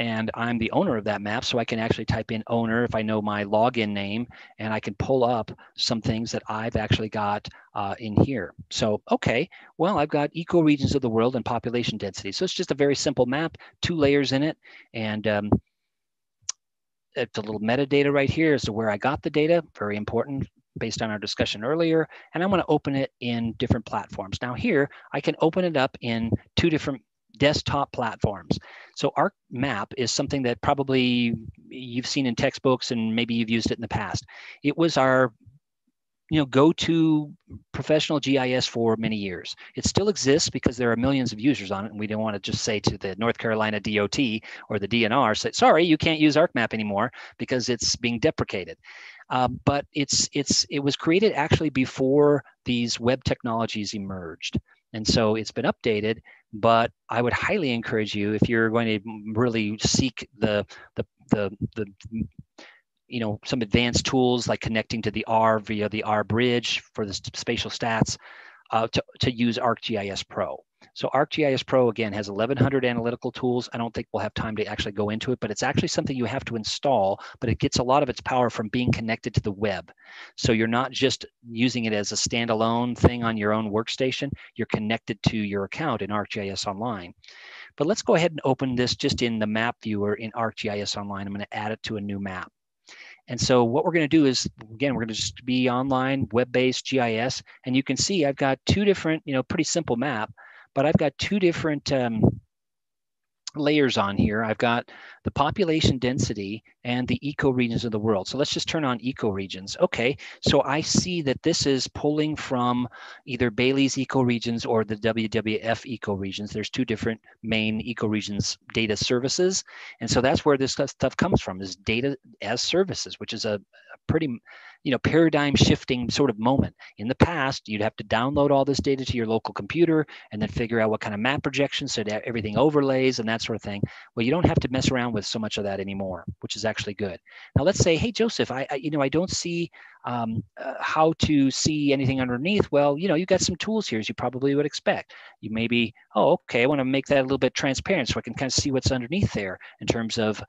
and I'm the owner of that map, so I can actually type in owner if I know my login name, and I can pull up some things that I've actually got in here. So, okay, well, I've got ecoregions of the world and population density. So it's just a very simple map, 2 layers in it, and it's a little metadata right here as to where I got the data, very important based on our discussion earlier, and I'm going to open it in different platforms. Now here, I can open it up in 2 different desktop platforms. So Arcmap is something that probably you've seen in textbooks and maybe you've used it in the past. It was our go-to professional GIS for many years. It still exists because there are millions of users on it, and we don't want to just say to the North Carolina DOT or the DNR, say, sorry, you can't use Arcmap anymore because it's being deprecated. But it was created actually before these web technologies emerged. And so it's been updated, but I would highly encourage you, if you're going to really seek some advanced tools like connecting to the R via the R bridge for the spatial stats, to use ArcGIS Pro. So ArcGIS Pro, again, has 1,100 analytical tools. I don't think we'll have time to actually go into it, but it's actually something you have to install, but it gets a lot of its power from being connected to the web. So you're not just using it as a standalone thing on your own workstation, you're connected to your account in ArcGIS Online. But let's go ahead and open this just in the map viewer in ArcGIS Online. I'm going to add it to a new map. And so what we're going to do is, again, we're going to just be online, web-based GIS, and you can see I've got 2 different, pretty simple map, but I've got 2 different layers on here. I've got the population density and the ecoregions of the world. So let's just turn on ecoregions. Okay, so I see that this is pulling from either Bailey's ecoregions or the WWF ecoregions. There's 2 different main ecoregions data services. And so that's where this stuff comes from, is data as services, which is a pretty paradigm shifting sort of moment. In the past, you'd have to download all this data to your local computer and then figure out what kind of map projections so that everything overlays and that sort of thing. Well, you don't have to mess around with so much of that anymore, which is actually good. Now let's say, hey, Joseph, I don't see how to see anything underneath. Well, you got some tools here as you probably would expect. You maybe, oh, okay, I want to make that a little bit transparent so I can kind of see what's underneath there in terms of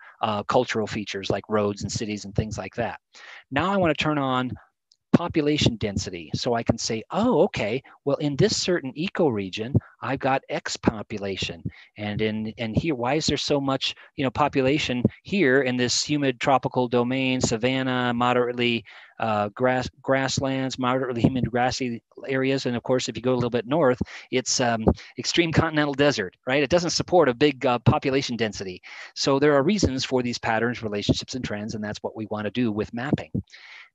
cultural features like roads and cities and things like that. Now I want to turn on population density. So I can say, oh, okay, well, in this certain ecoregion, I've got X population. And here, why is there so much, population here in this humid tropical domain, savanna, moderately grasslands, moderately humid grassy areas. And of course, if you go a little bit north, it's extreme continental desert, right? It doesn't support a big population density. So there are reasons for these patterns, relationships, and trends, and that's what we want to do with mapping.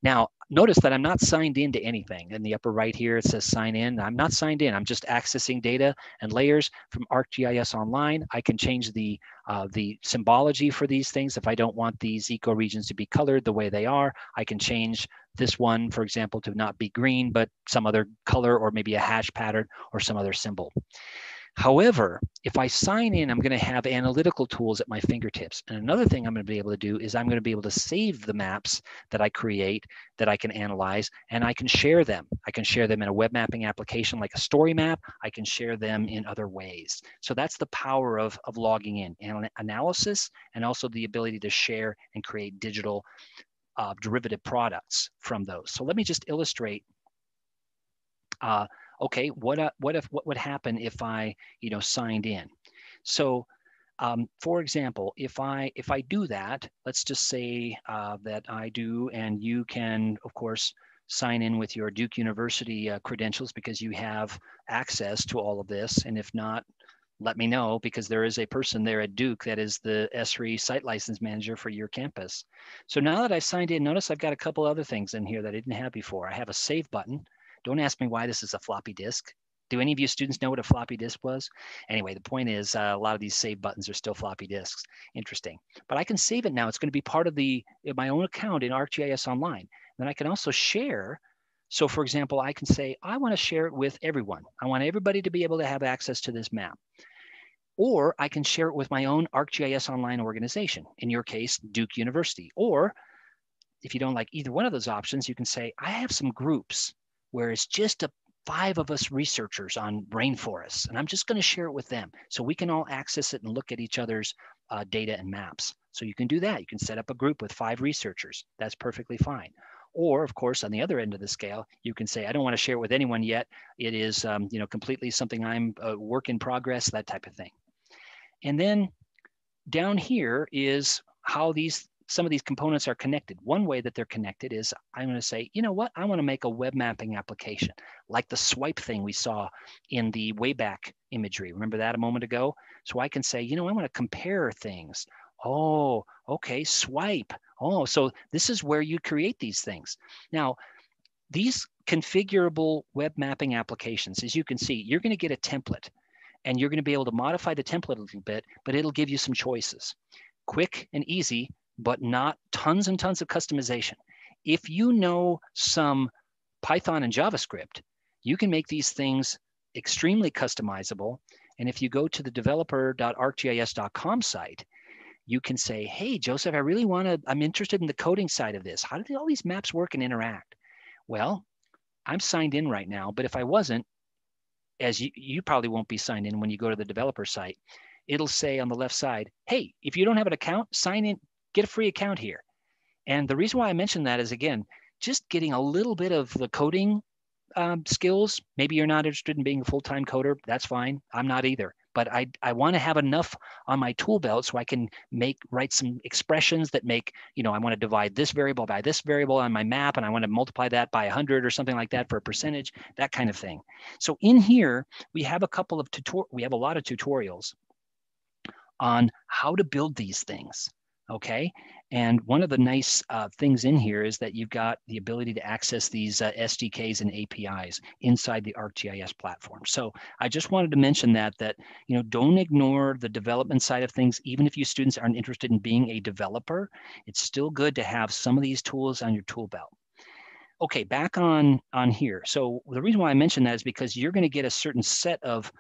Now, notice that I'm not signed into anything. In the upper right here, it says sign in. I'm not signed in. I'm just accessing data and layers from Arcgis Online. I can change the symbology for these things. If I don't want these ecoregions to be colored the way they are, I can change this one, for example, to not be green, but some other color or maybe a hash pattern or some other symbol. However, if I sign in, I'm going to have analytical tools at my fingertips. And another thing I'm going to be able to do is I'm going to be able to save the maps that I create that I can analyze, and I can share them. I can share them in a web mapping application like a story map. I can share them in other ways. So that's the power of logging in, analysis, and also the ability to share and create digital derivative products from those. So let me just illustrate okay, what would happen if I, signed in? So, for example, if I do that, let's just say that I do, and you can, of course, sign in with your Duke University credentials because you have access to all of this. And if not, let me know, because there is a person there at Duke that is the ESRI site license manager for your campus. So now that I've signed in, notice I've got a couple other things in here that I didn't have before. I have a save button. Don't ask me why this is a floppy disk. Do any of you students know what a floppy disk was? Anyway, the point is a lot of these save buttons are still floppy disks. Interesting. But I can save it now. It's going to be part of my own account in Arcgis Online. Then I can also share. So for example, I can say, I want to share it with everyone. I want everybody to be able to have access to this map. Or I can share it with my own Arcgis Online organization, in your case, Duke University. Or if you don't like either one of those options, you can say, I have some groups where it's just 5 of us researchers on rainforests, and I'm just going to share it with them so we can all access it and look at each other's data and maps. So you can do that. You can set up a group with 5 researchers. That's perfectly fine. Or, of course, on the other end of the scale, you can say, I don't want to share it with anyone yet. It is completely something I'm a work in progress, that type of thing. And then down here is how some of these components are connected. One way that they're connected is I'm going to say, you know what? I want to make a web mapping application like the swipe thing we saw in the Wayback imagery. Remember that a moment ago? So I can say, I want to compare things. Oh, okay, swipe. Oh, so this is where you create these things. Now, these configurable web mapping applications, as you can see, you're going to get a template, and you're going to be able to modify the template a little bit, but it'll give you some choices. Quick and easy, but not tons and tons of customization. If you know some Python and JavaScript, you can make these things extremely customizable. And if you go to the developer.arcgis.com site, you can say, hey, Joseph, I'm interested in the coding side of this. How do all these maps work and interact? Well, I'm signed in right now, but if I wasn't, as you probably won't be signed in when you go to the developer site, it'll say on the left side, hey, if you don't have an account, sign in, get a free account here. And the reason why I mentioned that is, again, just getting a little bit of the coding skills. Maybe you're not interested in being a full-time coder. That's fine. I'm not either. But I want to have enough on my tool belt so I can write some expressions that make, I want to divide this variable by this variable on my map, and I want to multiply that by 100 or something like that for a percentage, that kind of thing. So in here, we have a lot of tutorials on how to build these things. Okay. And one of the nice things in here is that you've got the ability to access these SDKs and APIs inside the ArcGIS platform. So I just wanted to mention that don't ignore the development side of things. Even if you students aren't interested in being a developer, it's still good to have some of these tools on your tool belt. Okay, back on here. So the reason why I mentioned that is because you're going to get a certain set of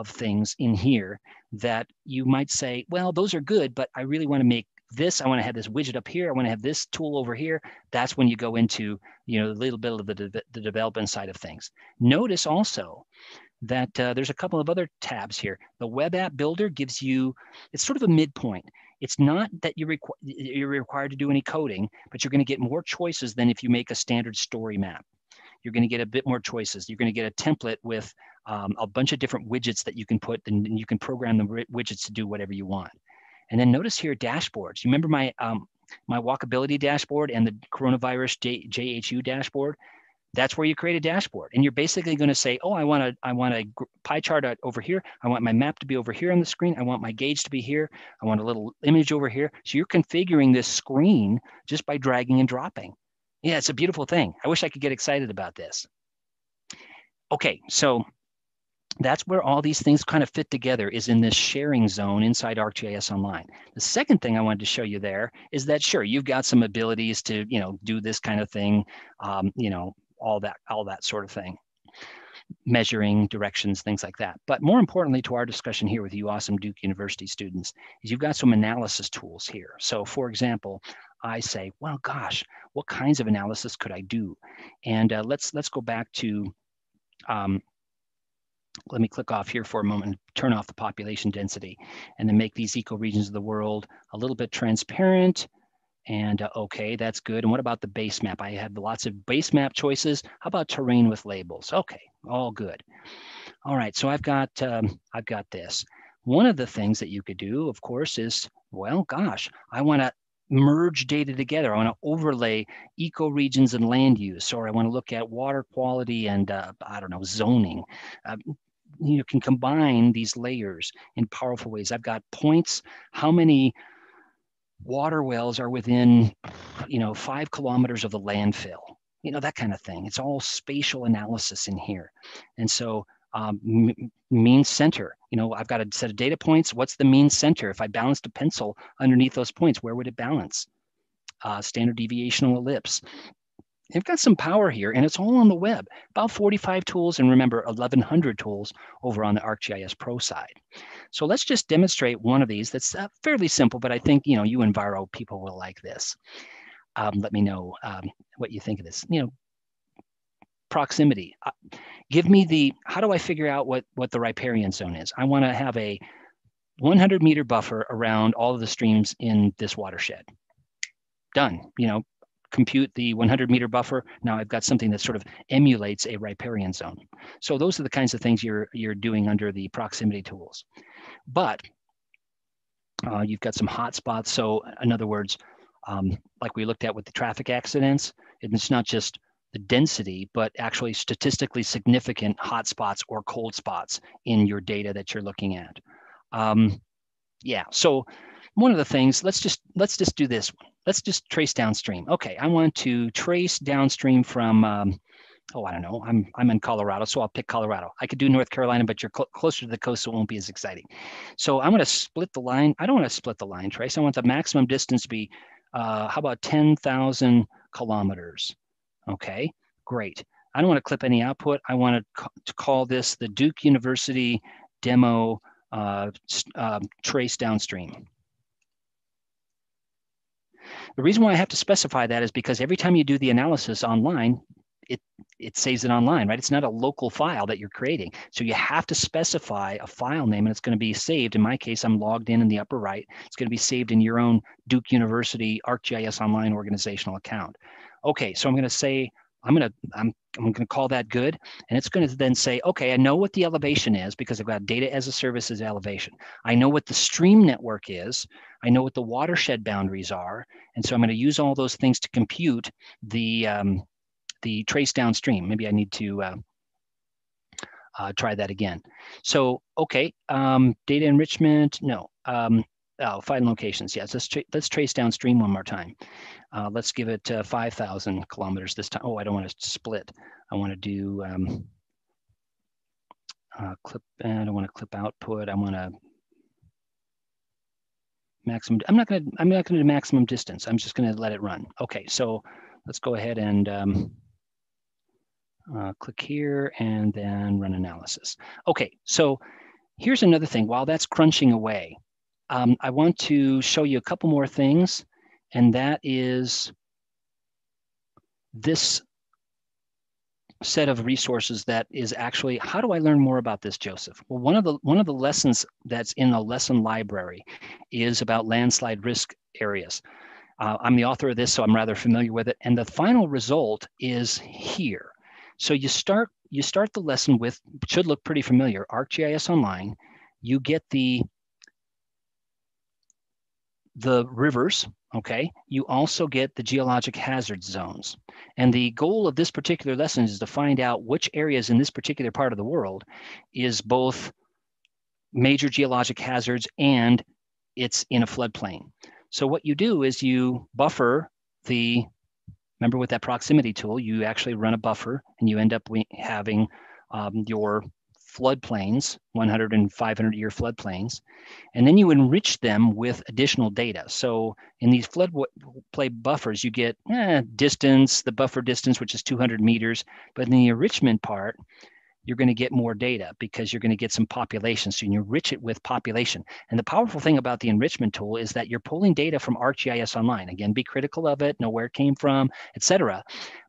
things in here that you might say, well, those are good, but I really want to make this. I want to have this widget up here. I want to have this tool over here. That's when you go into, a little bit of the development side of things. Notice also that there's a couple of other tabs here. The web app builder gives you, it's sort of a midpoint. It's not that you're required to do any coding, but you're going to get more choices than if you make a standard story map. You're going to get a bit more choices. You're going to get a template with a bunch of different widgets that you can put, and you can program the widgets to do whatever you want. And then notice here dashboards. You remember my my walkability dashboard and the coronavirus JHU dashboard? That's where you create a dashboard, and you're basically going to say, oh, I want a pie chart over here. I want my map to be over here on the screen. I want my gauge to be here. I want a little image over here. So you're configuring this screen just by dragging and dropping. Yeah, it's a beautiful thing. I wish I could get excited about this. Okay, so that's where all these things kind of fit together, is in this sharing zone inside ArcGIS Online. The second thing I wanted to show you there is that, sure, you've got some abilities to, do this kind of thing, all that sort of thing, measuring directions, things like that. But more importantly to our discussion here with you awesome Duke University students is you've got some analysis tools here. So for example, I say, well, gosh, what kinds of analysis could I do? And let's go back to, let me click off here for a moment, turn off the population density, and then make these ecoregions of the world a little bit transparent. And okay, that's good. And what about the base map? I have lots of base map choices. How about terrain with labels? Okay, all good. All right, so I've got this. One of the things that you could do, of course, is, well, gosh, I want to merge data together. I want to overlay ecoregions and land use, or I want to look at water quality and I don't know, zoning. You can combine these layers in powerful ways. I've got points. How many water wells are within, 5 kilometers of the landfill? That kind of thing. It's all spatial analysis in here. And so mean center, I've got a set of data points. What's the mean center? If I balanced a pencil underneath those points, where would it balance? Standard deviational ellipse. They've got some power here, and it's all on the web. About 45 tools, and remember, 1,100 tools over on the Arcgis Pro side. So let's just demonstrate one of these that's fairly simple, but I think, you Enviro people will like this. Let me know what you think of this. Proximity. Give me how do I figure out what the riparian zone is? I want to have a 100-meter buffer around all of the streams in this watershed. Done. Compute the 100-meter buffer. Now I've got something that sort of emulates a riparian zone. So those are the kinds of things you're doing under the proximity tools. But you've got some hotspots. So in other words, like we looked at with the traffic accidents, it's not just the density, but actually statistically significant hotspots or cold spots in your data that you're looking at. Yeah, so one of the things, let's just do this one. Let's just trace downstream. Okay, I want to trace downstream from, I don't know, I'm in Colorado, so I'll pick Colorado. I could do North Carolina, but you're closer to the coast, so it won't be as exciting. So I'm going to split the line. I don't want to split the line trace. I want the maximum distance to be, how about 10,000 kilometers? Okay, great. I don't want to clip any output. I want to call this the Duke University demo trace downstream. The reason why I have to specify that is because every time you do the analysis online, it saves it online, right? It's not a local file that you're creating. So you have to specify a file name, and it's going to be saved. In my case, I'm logged in the upper right. It's going to be saved in your own Duke University ArcGIS Online organizational account. Okay, so I'm going to say, I'm going to call that good. And it's going to then say, okay, I know what the elevation is because I've got data as a service as elevation. I know what the stream network is. I know what the watershed boundaries are. And so I'm going to use all those things to compute the trace downstream. Maybe I need to try that again. So, okay, data enrichment, no. Find locations, yes. Let's trace downstream one more time. Let's give it 5,000 kilometers this time. Oh, I don't want to split. I want to do clip. I don't want to clip output. I want to maximum. I'm not going to do maximum distance. I'm just going to let it run. Okay, so let's go ahead and Click here and then run analysis. Okay, so here's another thing. While that's crunching away, I want to show you a couple more things, and that is this set of resources that is actually, how do I learn more about this, Joseph? Well, one of the lessons that's in the lesson library is about landslide risk areas. I'm the author of this, so I'm rather familiar with it. And the final result is here. So you start the lesson with, should look pretty familiar, ArcGIS Online. You get the rivers, okay? You also get the geologic hazard zones. And the goal of this particular lesson is to find out which areas in this particular part of the world is both major geologic hazards and it's in a floodplain. So what you do is you buffer remember with that proximity tool, you actually run a buffer and you end up having your floodplains, 100 and 500 year floodplains, and then you enrich them with additional data. So in these floodplain buffers, you get distance, the buffer distance, which is 200 meters, but in the enrichment part, you're going to get more data because you're going to get some population. So you enrich it with population. And the powerful thing about the enrichment tool is that you're pulling data from ArcGIS Online. Again, be critical of it, know where it came from, etc.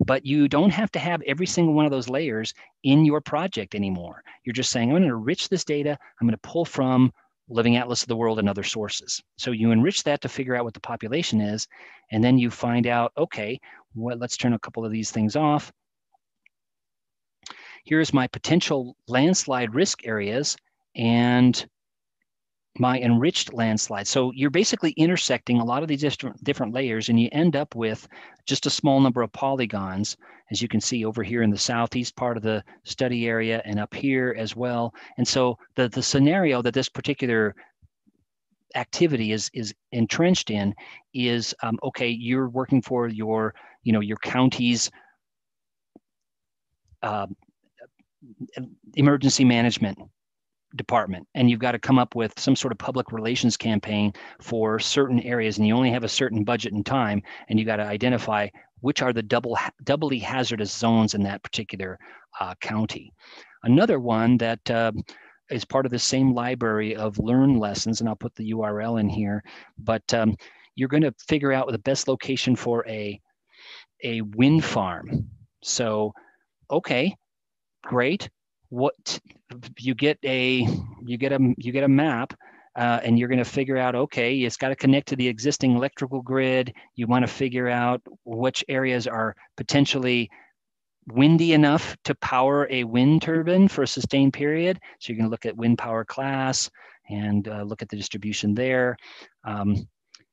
But you don't have to have every single one of those layers in your project anymore. You're just saying, I'm going to enrich this data. I'm going to pull from Living Atlas of the World and other sources. So you enrich that to figure out what the population is. And then you find out, okay, well, let's turn a couple of these things off. Here's my potential landslide risk areas and my enriched landslide. So you're basically intersecting a lot of these different layers, and you end up with just a small number of polygons, as you can see over here in the southeast part of the study area and up here as well. And so the scenario that this particular activity is entrenched in is, okay, you're working for your county's emergency management department, and you've got to come up with some sort of public relations campaign for certain areas, and you only have a certain budget and time, and you got to identify which are the doubly hazardous zones in that particular county. Another one that is part of the same library of learn lessons, and I'll put the URL in here, but you're going to figure out the best location for a wind farm. So, okay, great. What you get a map, and you're going to figure out, okay, it's got to connect to the existing electrical grid. You want to figure out which areas are potentially windy enough to power a wind turbine for a sustained period. So you're going to look at wind power class and look at the distribution there.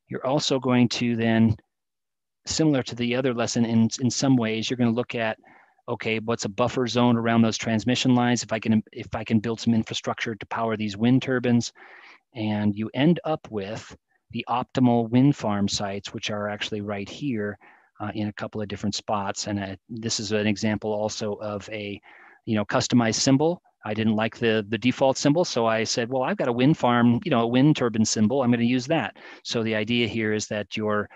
You're also going to then, similar to the other lesson in some ways, you're going to look at, okay, what's a buffer zone around those transmission lines if I can build some infrastructure to power these wind turbines. And you end up with the optimal wind farm sites, which are actually right here in a couple of different spots. And this is an example also of a customized symbol. I didn't like the default symbol, so I said, well, I've got a wind farm, a wind turbine symbol. I'm going to use that. So the idea here is that you're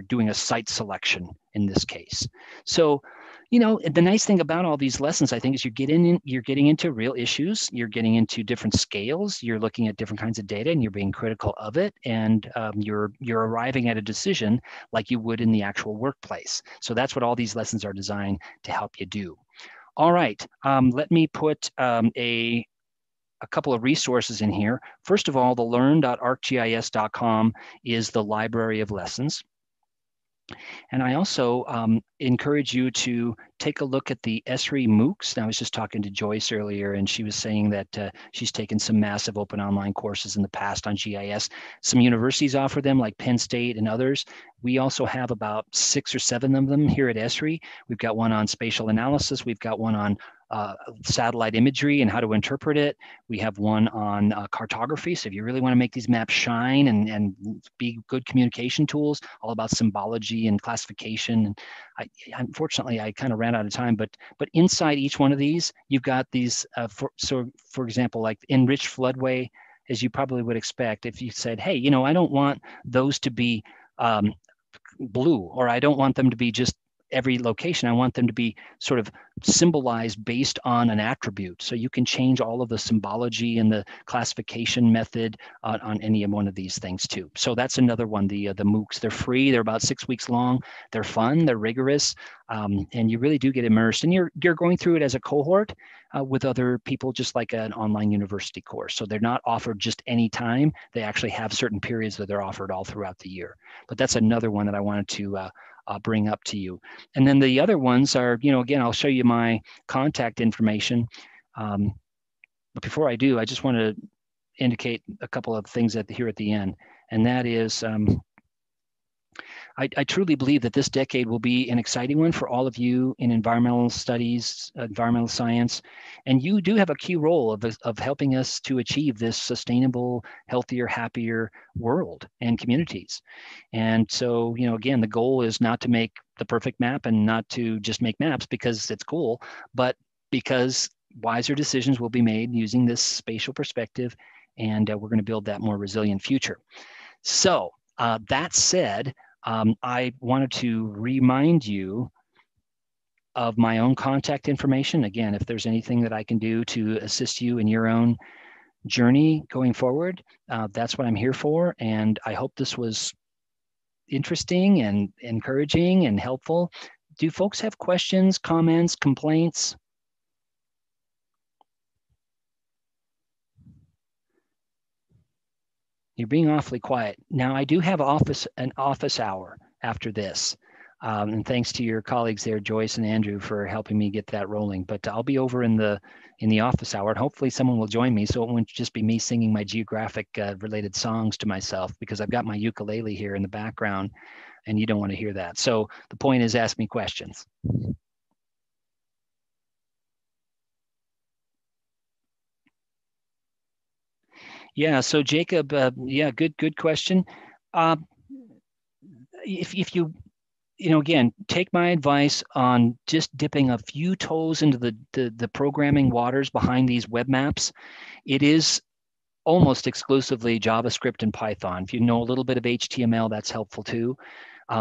doing a site selection in this case. So, the nice thing about all these lessons, I think, is you're getting into real issues. You're getting into different scales. You're looking at different kinds of data, and you're being critical of it. And you're arriving at a decision like you would in the actual workplace. So that's what all these lessons are designed to help you do. All right, let me put a couple of resources in here. First of all, the learn.arcgis.com is the library of lessons. And I also encourage you to take a look at the Esri MOOCs. Now, I was just talking to Joyce earlier, and she was saying that she's taken some massive open online courses in the past on GIS. Some universities offer them, like Penn State and others. We also have about 6 or 7 of them here at Esri. We've got one on spatial analysis. We've got one on satellite imagery and how to interpret it. We have one on cartography. So if you really want to make these maps shine and be good communication tools, all about symbology and classification. And unfortunately, I kind of ran out of time, but inside each one of these, you've got these, for example, like enriched floodway, as you probably would expect. If you said, hey, I don't want those to be blue, or I don't want them to be just every location, I want them to be sort of symbolized based on an attribute. So you can change all of the symbology and the classification method on any one of these things too. So that's another one, the MOOCs. They're free. They're about 6 weeks long. They're fun. They're rigorous. And you really do get immersed. And you're going through it as a cohort with other people, just like an online university course. So they're not offered just any time. They actually have certain periods that they're offered all throughout the year. But that's another one that I wanted to bring up to you. And then the other ones are, again, I'll show you my contact information. But before I do, I just want to indicate a couple of things here at the end. And that is, I truly believe that this decade will be an exciting one for all of you in environmental studies, environmental science, and you do have a key role of helping us to achieve this sustainable, healthier, happier world and communities. And so, again, the goal is not to make the perfect map and not to just make maps because it's cool, but because wiser decisions will be made using this spatial perspective, and we're going to build that more resilient future. So that said, I wanted to remind you of my own contact information. Again, if there's anything that I can do to assist you in your own journey going forward, that's what I'm here for. And I hope this was interesting and encouraging and helpful. Do folks have questions, comments, complaints? You're being awfully quiet. Now, I do have an office hour after this. And thanks to your colleagues there, Joyce and Andrew, for helping me get that rolling. But I'll be over in the office hour, and hopefully someone will join me, so it won't just be me singing my geographic related songs to myself, because I've got my ukulele here in the background, and you don't want to hear that. So the point is, ask me questions. Yeah, so Jacob, yeah, good question. If you again, take my advice on just dipping a few toes into the programming waters behind these web maps. It is almost exclusively JavaScript and Python. If you know a little bit of HTML, that's helpful too.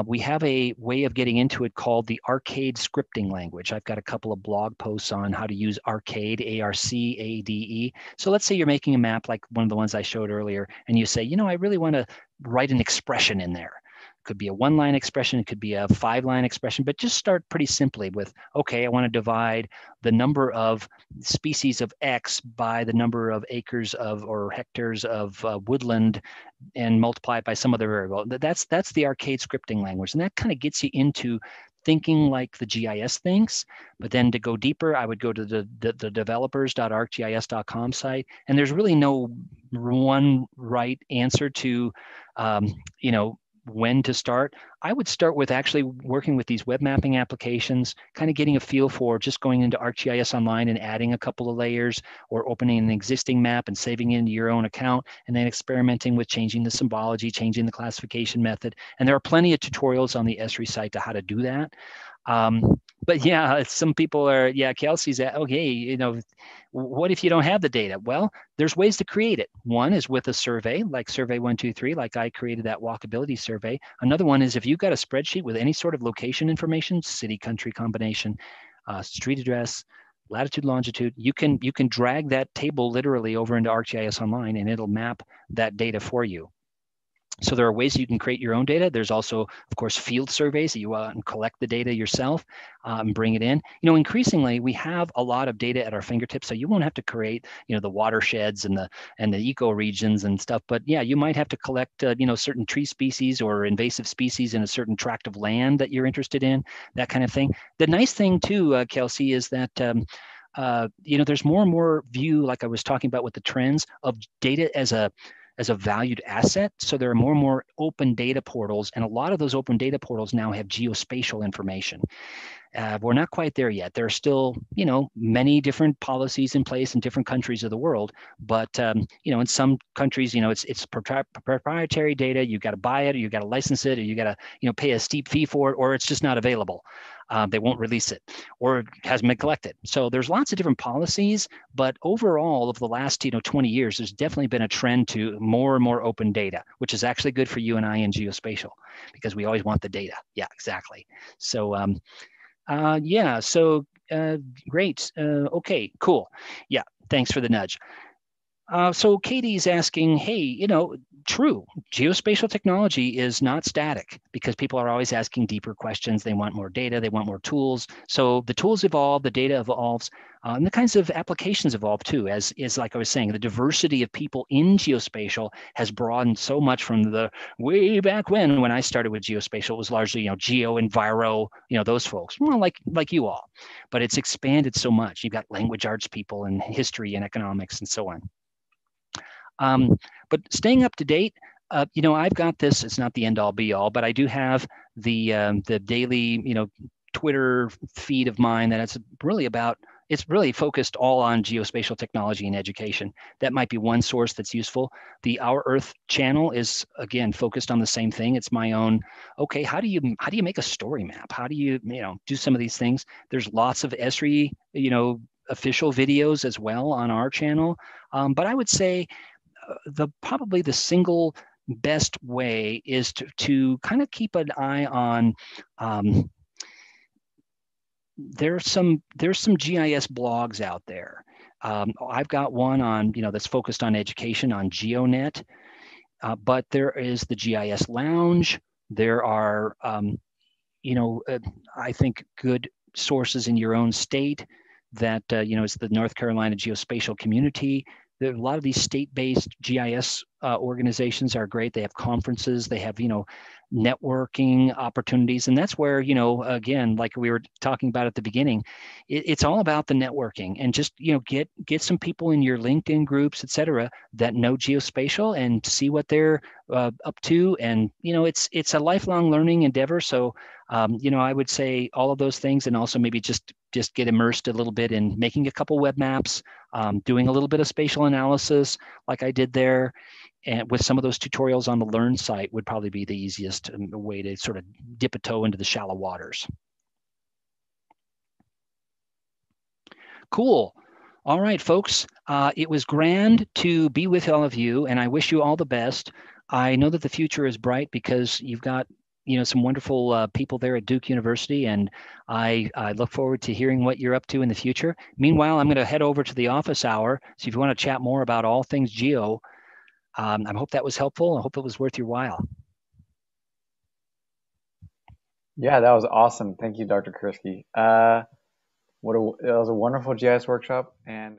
We have a way of getting into it called the Arcade scripting language. I've got a couple of blog posts on how to use Arcade, A-R-C-A-D-E. So let's say you're making a map like one of the ones I showed earlier, and you say, I really want to write an expression in there. It could be a one-line expression, it could be a 5-line expression, but just start pretty simply with, okay, I want to divide the number of species of X by the number of acres of or hectares of woodland, and multiply it by some other variable. That's the Arcade scripting language, and that kind of gets you into thinking like the GIS thinks. But then to go deeper, I would go to the developers.arcgis.com site, and there's really no one right answer to when to start. I would start with actually working with these web mapping applications, kind of getting a feel for just going into Arcgis Online and adding a couple of layers, or opening an existing map and saving it into your own account, and then experimenting with changing the symbology, changing the classification method. And there are plenty of tutorials on the Esri site to how to do that. But yeah, some people are, Kelsey's at, okay, what if you don't have the data? Well, there's ways to create it. One is with a survey, like Survey 123, like I created that walkability survey. Another one is if you've got a spreadsheet with any sort of location information, city, country combination, street address, latitude, longitude, you can drag that table literally over into Arcgis Online, and it'll map that data for you. So there are ways you can create your own data. There's also, of course, field surveys that you out and collect the data yourself and bring it in. Increasingly, we have a lot of data at our fingertips, so you won't have to create, the watersheds and the ecoregions and stuff. But yeah, you might have to collect, certain tree species or invasive species in a certain tract of land that you're interested in, that kind of thing. The nice thing too, Kelsey, is that there's more and more view, like I was talking about with the trends, of data as a valued asset. So there are more and more open data portals, and a lot of those open data portals now have geospatial information. We're not quite there yet. There are still, many different policies in place in different countries of the world. But in some countries, it's proprietary data. You got to buy it, or you got to license it, or you got to, pay a steep fee for it, or it's just not available. They won't release it, or it has been collected. So there's lots of different policies, but overall, of the last 20 years, there's definitely been a trend to more and more open data, which is actually good for you and I in geospatial, because we always want the data. Yeah, exactly. So yeah, so great. Okay, cool. Yeah, thanks for the nudge. So Katie's asking, hey, true, geospatial technology is not static, because people are always asking deeper questions. They want more data, they want more tools. So the tools evolve, the data evolves, and the kinds of applications evolve too. As is, like I was saying, the diversity of people in geospatial has broadened so much from the way back when I started with geospatial. It was largely, geo, enviro, those folks, well, like you all. But it's expanded so much. You've got language arts people and history and economics and so on. But staying up to date, I've got this. It's not the end all be all, but I do have the daily, Twitter feed of mine that it's really about. It's really focused all on geospatial technology and education. That might be one source that's useful. The Our Earth channel is, again, focused on the same thing. It's my own. Okay, how do you make a story map? How do you do some of these things? There's lots of Esri, official videos as well on our channel. But I would say probably the single best way is to kind of keep an eye on. There's some GIS blogs out there. I've got one on that's focused on education on GeoNet, but there is the Gis Lounge. There are I think good sources in your own state that it's the North Carolina Geospatial Community. A lot of these state-based GIS organizations are great. They have conferences, they have networking opportunities, and that's where again, like we were talking about at the beginning, it's all about the networking, and just get some people in your LinkedIn groups, etc., that know geospatial, and see what they're up to. And it's a lifelong learning endeavor. So I would say all of those things, and also maybe just get immersed a little bit in making a couple web maps, doing a little bit of spatial analysis like I did there, and with some of those tutorials on the Learn site would probably be the easiest way to sort of dip a toe into the shallow waters. Cool. All right, folks. It was grand to be with all of you, and I wish you all the best. I know that the future is bright because you've got some wonderful people there at Duke University, and I look forward to hearing what you're up to in the future. Meanwhile, I'm going to head over to the office hour. So if you want to chat more about all things geo, I hope that was helpful. I hope it was worth your while. Yeah, that was awesome. Thank you, Dr. Kursky. That was a wonderful GIS workshop, and